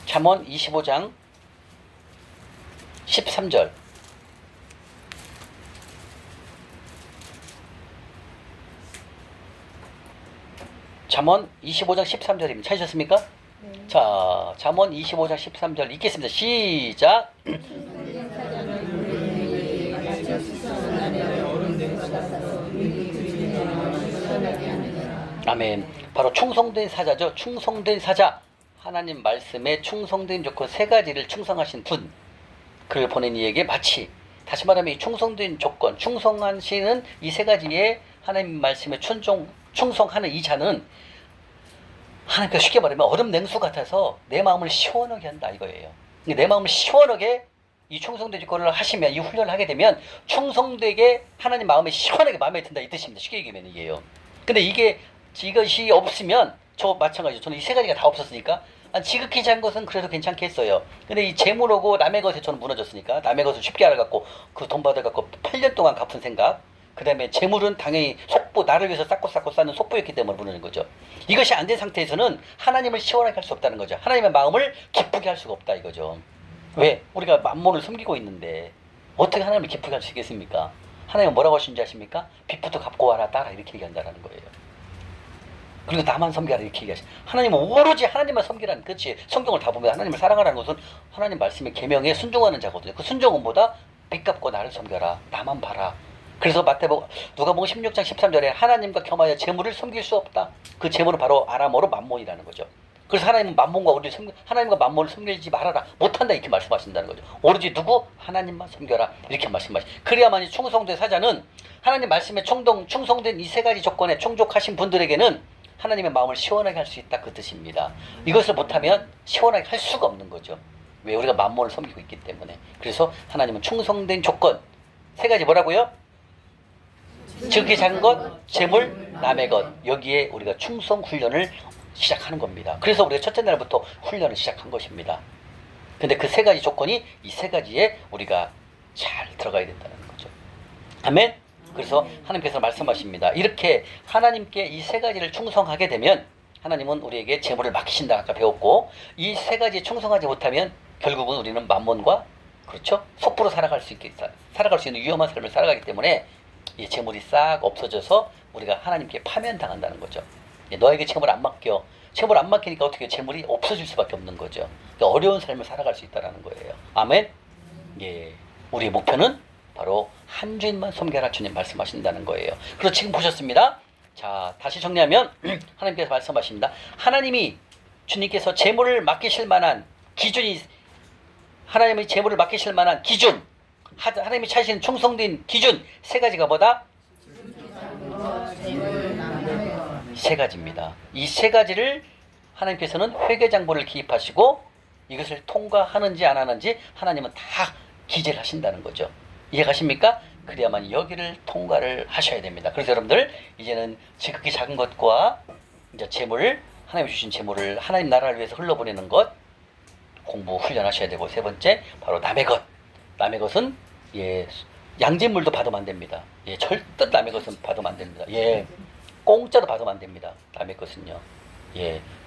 잠언 25장 13절. 잠언 25장 13절입니다. 찾으셨습니까? 네. 자, 잠언 25장 13절 읽겠습니다. 시작. 아멘. 바로 충성된 사자죠. 충성된 사자. 하나님 말씀에 충성된 조건 세 가지를 충성하신 분. 그를 보낸 이에게 마치 다시 말하면 이 충성된 조건, 충성하시는 이 세 가지에 하나님 말씀에 충성하는 이 자는 하나님께서 쉽게 말하면 얼음 냉수 같아서 내 마음을 시원하게 한다 이거예요. 내 마음을 시원하게 이 충성된 조건을 하시면 이 훈련을 하게 되면 충성되게 하나님 마음에 시원하게 마음에 든다 이 뜻입니다. 쉽게 얘기하면 이게요. 근데 이것이 없으면 저 마찬가지죠. 저는 이 세 가지가 다 없었으니까 지극히 작은 것은 그래도 괜찮겠어요. 근데 이 재물하고 남의 것에 저는 무너졌으니까 남의 것을 쉽게 알아갖고 그 돈 받아갖고 8년 동안 갚은 생각. 그 다음에 재물은 당연히 속보, 나를 위해서 쌓고 쌓는 속보였기 때문에 무너진 거죠. 이것이 안 된 상태에서는 하나님을 시원하게 할 수 없다는 거죠. 하나님의 마음을 기쁘게 할 수가 없다 이거죠. 왜? 우리가 만몬을 숨기고 있는데 어떻게 하나님을 기쁘게 할 수 있겠습니까? 하나님은 뭐라고 하시는지 아십니까? 빚부터 갚고 와라 따라 이렇게 얘기한다는 거예요. 그리고 나만 섬기라 이렇게 얘기하시. 하나님은 오로지 하나님만 섬기라는 그렇지. 성경을 다 보면 하나님을 사랑하라는 것은 하나님 말씀의 계명에 순종하는 자거든요. 그 순종은 뭐다? 빚 갚고 나를 섬겨라. 나만 봐라. 그래서 누가복음 16장 13절에 하나님과 겸하여 재물을 섬길 수 없다. 그 재물은 바로 아람어로 만몬이라는 거죠. 그래서 하나님은 하나님과 만몬을 섬기지 말아라. 못한다 이렇게 말씀하신다는 거죠. 오로지 누구? 하나님만 섬겨라 이렇게 그래야만이 충성된 사자는 하나님 말씀에 충성된 이 세 가지 조건에 충족하신 분들에게는 하나님의 마음을 시원하게 할 수 있다 그 뜻입니다. 이것을 못하면 시원하게 할 수가 없는 거죠. 왜? 우리가 만몬을 섬기고 있기 때문에. 그래서 하나님은 충성된 조건 세 가지 뭐라고요? 지극히 작은 것, 재물, 남의 것. 여기에 우리가 충성 훈련을 시작하는 겁니다. 그래서 우리가 첫째 날부터 훈련을 시작한 것입니다. 근데 그 세 가지 조건이 이 세 가지에 우리가 잘 들어가야 된다는 거죠. 아멘? 그래서 하나님께서 말씀하십니다. 이렇게 하나님께 이 세 가지를 충성하게 되면 하나님은 우리에게 재물을 맡기신다 아까 배웠고 이 세 가지에 충성하지 못하면 결국은 우리는 만몬과 그렇죠? 섣부로 살아갈 수 있는 위험한 삶을 살아가기 때문에 이 재물이 싹 없어져서 우리가 하나님께 파면당한다는 거죠. 너에게 재물 안 맡겨. 재물 안 맡기니까 어떻게 재물이 없어질 수밖에 없는 거죠. 그러니까 어려운 삶을 살아갈 수 있다는 거예요. 아멘. 예, 우리의 목표는 바로 한 주인만 섬겨라 주님 말씀하신다는 거예요. 그래서 지금 보셨습니다. 자, 다시 정리하면 하나님께서 말씀하십니다. 하나님이 주님께서 재물을 맡기실 만한 기준이 하나님의 재물을 맡기실 만한 기준, 하나님이 찾으시는 충성된 기준 세 가지가 뭐다? 세 가지입니다. 이 세 가지를 하나님께서는 회계장부를 기입하시고 이것을 통과하는지 안 하는지 하나님은 다 기재를 하신다는 거죠. 이해가십니까? 그래야만 여기를 통과를 하셔야 됩니다. 그래서 여러분들 이제는 지극히 작은 것과 이제 재물, 하나님 주신 재물을 하나님 나라를 위해서 흘러보내는 것 공부 훈련하셔야 되고, 세 번째 바로 남의 것. 남의 것은 양재물도 받으면 안 됩니다. 절대 남의 것은 받으면 안 됩니다. 공짜로 받으면 안 됩니다. 남의 것은요.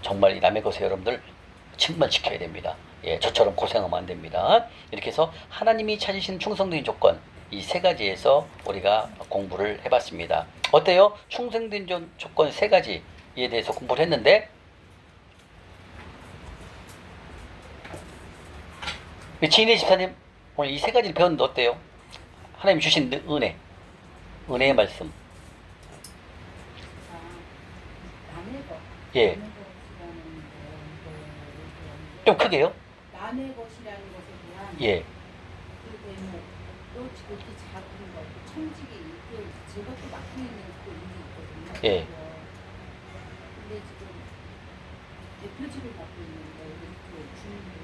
정말 이 남의 것을 여러분들 정말 지켜야 됩니다. 저처럼 고생하면 안 됩니다. 이렇게 해서 하나님이 찾으신 충성된 조건 이 세 가지에서 우리가 공부를 해봤습니다. 어때요? 충성된 조건 세 가지에 대해서 공부를 했는데 지인의 집사님 오늘 이 세 가지를 배웠는데 어때요? 하나님 주신 은혜의 말씀. 좀 크게요? 남의 것이라는 것에 대한 그 대목, 또 지극히 작은 것, 청지기 이게 제것도 맡고 있는 또 일이 있거든요. 근데 지금 대표직을 맡고 있는데 그 주민들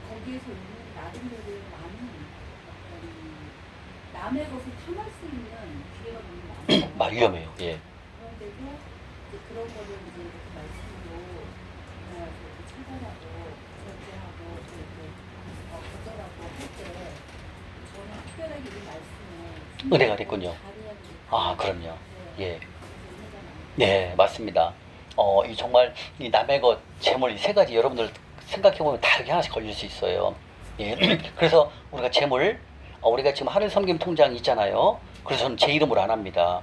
거기에서 있는 나름대로 많은 남의 것을 탐할 수 있는 기회가 너무 많아요. 위험해요. 그런데도 이제 그런 거를 이제 이렇게 말씀으로 차단하고 절제하고 이렇게 거절하고 할 때 저는 특별하게 이 말씀에 은혜가 됐군요. 그럼요. 네, 맞습니다. 이 정말 이 남의 것, 재물 이 세 가지 여러분들 생각해 보면 다 여기 하나씩 걸릴 수 있어요. 그래서 우리가 재물, 우리가 지금 하늘 섬김 통장이 있잖아요. 그래서 저는 제 이름으로 안 합니다.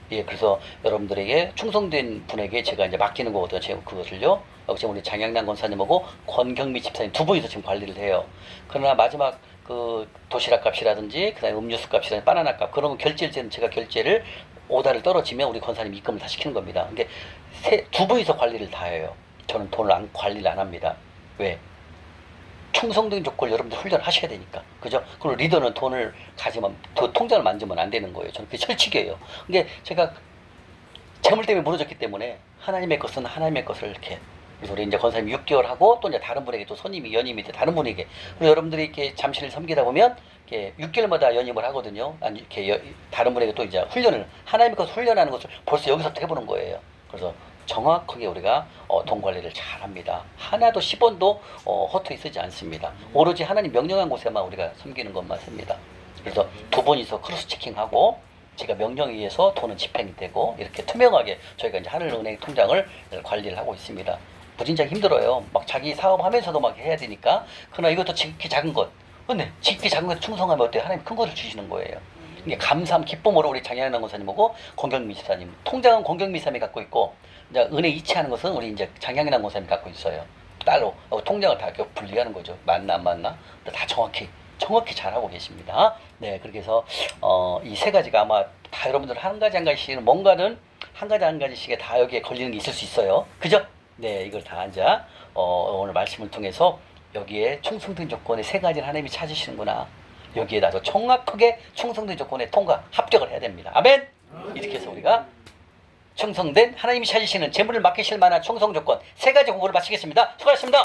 그래서 여러분들에게 충성된 분에게 제가 이제 맡기는 거거든요. 제가 그것을요. 지금 우리 장양남 권사님하고 권경미 집사님 두 분이서 지금 관리를 해요. 그러나 마지막 그 도시락 값이라든지 그다음에 음료수 값이라든지 바나나 값 그러면 결제를 제가 결제를 오다를 떨어지면 우리 권사님 입금을 다 시키는 겁니다. 근데 두 분이서 관리를 다 해요. 저는 돈을 관리를 안 합니다. 왜? 충성된 조건을 여러분들 훈련하셔야 되니까. 그죠? 그리고 리더는 돈을 가지면, 통장을 만지면 안 되는 거예요. 저는 그게 철칙이에요. 근데 제가 재물 때문에 무너졌기 때문에 하나님의 것은 하나님의 것을 이렇게. 그래서 우리 이제 권사님 6개월 하고 또 이제 다른 분에게 또 손님이 연임이 돼 다른 분에게. 그리고 여러분들이 이렇게 잠시를 섬기다 보면 이렇게 6개월마다 연임을 하거든요. 아니, 이렇게 다른 분에게 또 이제 하나님의 것을 훈련하는 것을 벌써 여기서부터 해보는 거예요. 그래서 정확하게 우리가 돈 관리를 잘 합니다. 하나도 10원도 허투루 쓰지 않습니다. 오로지 하나님 명령한 곳에만 우리가 섬기는 것만 씁니다. 그래서 두 분이서 크로스 체킹하고 제가 명령에 의해서 돈은 집행이 되고 이렇게 투명하게 저희가 이제 하늘은행 통장을 관리를 하고 있습니다. 무진장 힘들어요. 막 자기 사업하면서도 막 해야 되니까. 그러나 이것도 지극히 작은 것. 근데 지극히 작은 것에 충성하면 어때요? 하나님 큰 것을 주시는 거예요. 이게 감사함, 기쁨으로 우리 장현남 권사님하고 권경미 집사님. 통장은 권경미 집사님이 갖고 있고 이제 은혜 이체하는 것은 우리 이제 장현남 권사님이 갖고 있어요. 따로 통장을 다 이렇게 분리하는 거죠. 맞나 안 맞나? 다 정확히 잘하고 계십니다. 네, 그렇게 해서 이 세 가지가 아마 다 여러분들 한 가지씩은 뭔가는 한 가지씩에 다 여기에 걸리는 게 있을 수 있어요. 그죠? 네, 이걸 다 이제 오늘 말씀을 통해서 여기에 충성된 조건의 세 가지를 하나님이 찾으시는구나. 여기에 나도 정확하게 충성된 조건에 합격을 해야 됩니다. 아멘. 이렇게 해서 우리가 충성된 하나님이 찾으시는 재물을 맡기실 만한 충성 조건 세 가지 공부를 마치겠습니다. 수고하셨습니다.